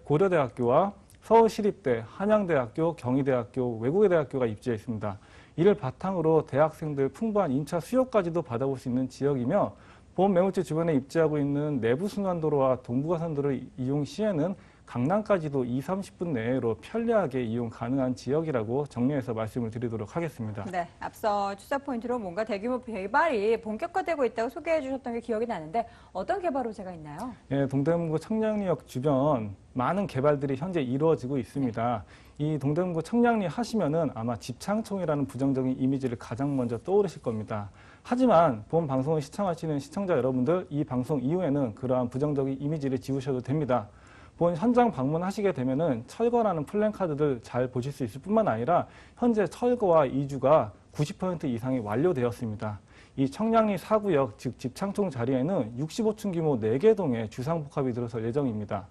고려대학교와 서울시립대, 한양대학교, 경희대학교, 외국의 대학교가 입지해 있습니다. 이를 바탕으로 대학생들 풍부한 임차 수요까지도 받아볼 수 있는 지역이며 본 매물지 주변에 입지하고 있는 내부순환도로와 동부가선도로 이용 시에는 강남까지도 2, 30분 내로 편리하게 이용 가능한 지역이라고 정리해서 말씀을 드리도록 하겠습니다. 네, 앞서 투자 포인트로 뭔가 대규모 개발이 본격화되고 있다고 소개해 주셨던 게 기억이 나는데 어떤 개발 호재가 있나요? 예, 동대문구 청량리역 주변 많은 개발들이 현재 이루어지고 있습니다. 이 동대문구 청량리 하시면은 아마 집창총이라는 부정적인 이미지를 가장 먼저 떠오르실 겁니다. 하지만 본 방송을 시청하시는 시청자 여러분들, 이 방송 이후에는 그러한 부정적인 이미지를 지우셔도 됩니다. 본 현장 방문하시게 되면은 철거라는 플랜카드들 잘 보실 수 있을 뿐만 아니라 현재 철거와 이주가 90% 이상이 완료되었습니다. 이 청량리 4구역, 즉 집창총 자리에는 65층 규모 4개 동의 주상복합이 들어설 예정입니다.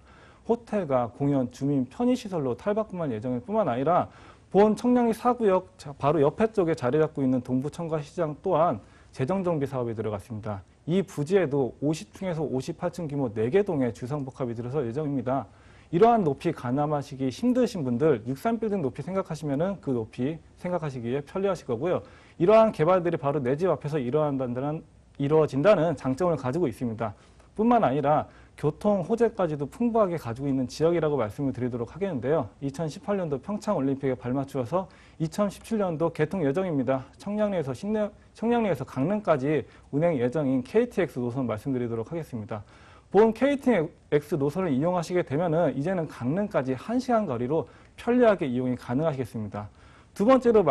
호텔과 공연, 주민, 편의시설로 탈바꿈할 예정일 뿐만 아니라 본 청량리 4구역 바로 옆에 쪽에 자리 잡고 있는 동부청과시장 또한 재정정비 사업에 들어갔습니다. 이 부지에도 50층에서 58층 규모 4개 동의 주상복합이 들어설 예정입니다. 이러한 높이 가늠하시기 힘드신 분들 63빌딩 높이 생각하시면은 그 높이 생각하시기에 편리하실 거고요. 이러한 개발들이 바로 내 집 앞에서 이루어진다는 장점을 가지고 있습니다. 뿐만 아니라 교통 호재까지도 풍부하게 가지고 있는 지역이라고 말씀을 드리도록 하겠는데요. 2018년도 평창올림픽에 발맞추어서 2017년도 개통 예정입니다. 청량리에서 강릉까지 운행 예정인 KTX 노선 말씀드리도록 하겠습니다. 본 KTX 노선을 이용하시게 되면은 이제는 강릉까지 1시간 거리로 편리하게 이용이 가능하시겠습니다. 두 번째로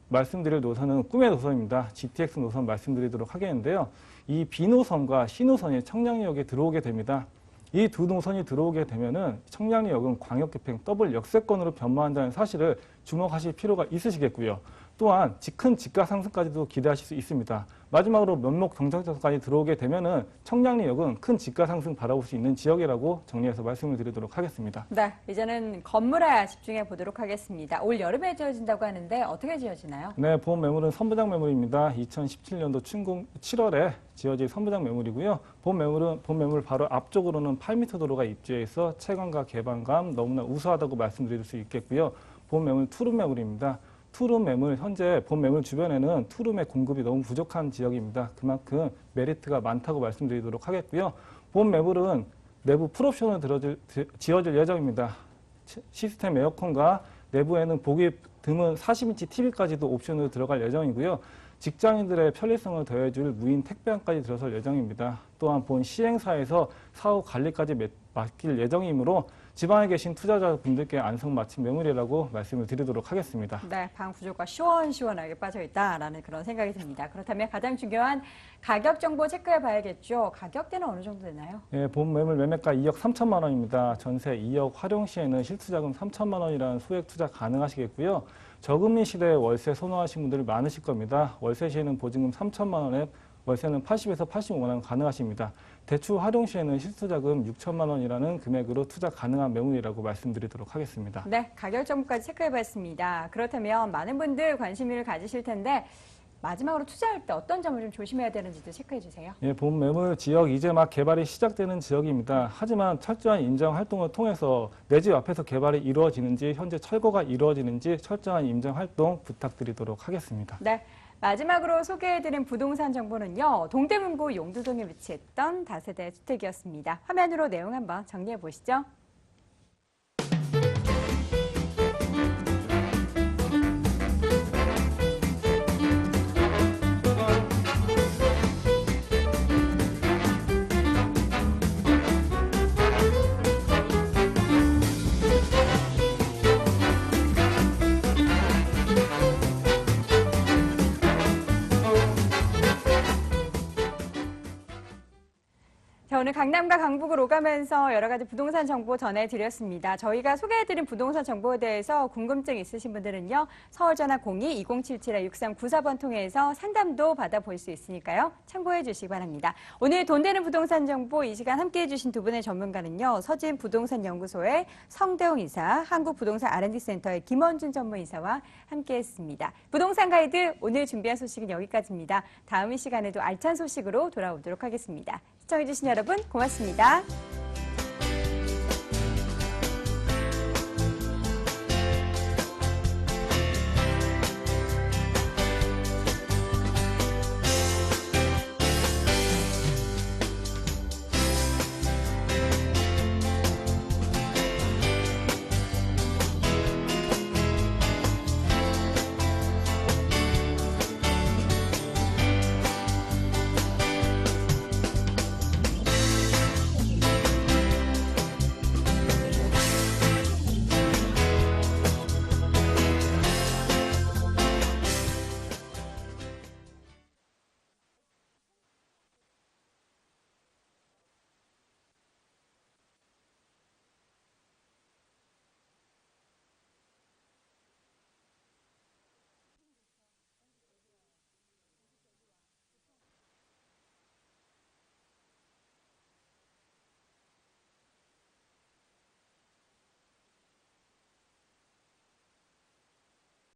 말씀드릴 노선은 꿈의 노선입니다. GTX 노선 말씀드리도록 하겠는데요. 이 B노선과 C노선이 청량리역에 들어오게 됩니다. 이 두 노선이 들어오게 되면은 청량리역은 광역급행 더블 역세권으로 변모한다는 사실을 주목하실 필요가 있으시겠고요. 또한 큰 집가 상승까지도 기대하실 수 있습니다. 마지막으로 면목 경정철까지 들어오게 되면은 청량리역은 큰 집가 상승 바라볼 수 있는 지역이라고 정리해서 말씀을 드리도록 하겠습니다. 네, 이제는 건물에 집중해 보도록 하겠습니다. 올 여름에 지어진다고 하는데 어떻게 지어지나요? 네, 본 매물은 선부장 매물입니다. 2017년도 춘공 7월에 지어질 선부장 매물이고요. 본 매물 바로 앞쪽으로는 8m 도로가 입지해 있어 채광과 개방감 너무나 우수하다고 말씀드릴 수 있겠고요. 본 매물 투룸 매물입니다. 투룸 매물, 현재 본 매물 주변에는 투룸의 공급이 너무 부족한 지역입니다. 그만큼 메리트가 많다고 말씀드리도록 하겠고요. 본 매물은 내부 풀옵션을 지어질 예정입니다. 시스템 에어컨과 내부에는 보기 드문 40인치 TV까지도 옵션으로 들어갈 예정이고요. 직장인들의 편리성을 더해줄 무인 택배안까지 들어설 예정입니다. 또한 본 시행사에서 사후 관리까지 맡길 예정이므로 지방에 계신 투자자분들께 안성맞춤 매물이라고 말씀을 드리도록 하겠습니다. 네, 방 구조가 시원시원하게 빠져있다라는 그런 생각이 듭니다. 그렇다면 가장 중요한 가격 정보 체크해 봐야겠죠. 가격대는 어느 정도 되나요? 예, 본 매물 매매가 2억 3천만 원입니다. 전세 2억 활용 시에는 실투자금 3천만 원이라는 소액 투자 가능하시겠고요. 저금리 시대에 월세 선호하시는 분들 많으실 겁니다. 월세 시에는 보증금 3천만 원에 월세는 80에서 85만 원 가능하십니다. 대출 활용 시에는 실투자금 6천만 원이라는 금액으로 투자 가능한 매물이라고 말씀드리도록 하겠습니다. 네, 가격 정보까지 체크해봤습니다. 그렇다면 많은 분들 관심을 가지실 텐데 마지막으로 투자할 때 어떤 점을 좀 조심해야 되는지도 체크해주세요. 예, 본 매물 지역 이제 막 개발이 시작되는 지역입니다. 하지만 철저한 인정 활동을 통해서 내 집 앞에서 개발이 이루어지는지 현재 철거가 이루어지는지 철저한 인정 활동 부탁드리도록 하겠습니다. 네. 마지막으로 소개해드린 부동산 정보는요. 동대문구 용두동에 위치했던 다세대 주택이었습니다. 화면으로 내용 한번 정리해 보시죠. 자, 오늘 강남과 강북을 오가면서 여러 가지 부동산 정보 전해드렸습니다. 저희가 소개해드린 부동산 정보에 대해서 궁금증 있으신 분들은요. 서울전화 02-2077-6394번 통해서 상담도 받아볼 수 있으니까요. 참고해 주시기 바랍니다. 오늘 돈 되는 부동산 정보 이 시간 함께해 주신 두 분의 전문가는요. 서진 부동산연구소의 성대웅 이사, 한국부동산 R&D센터의 김원준 전문이사와 함께했습니다. 부동산 가이드 오늘 준비한 소식은 여기까지입니다. 다음 이 시간에도 알찬 소식으로 돌아오도록 하겠습니다. 시청해주신 여러분 고맙습니다.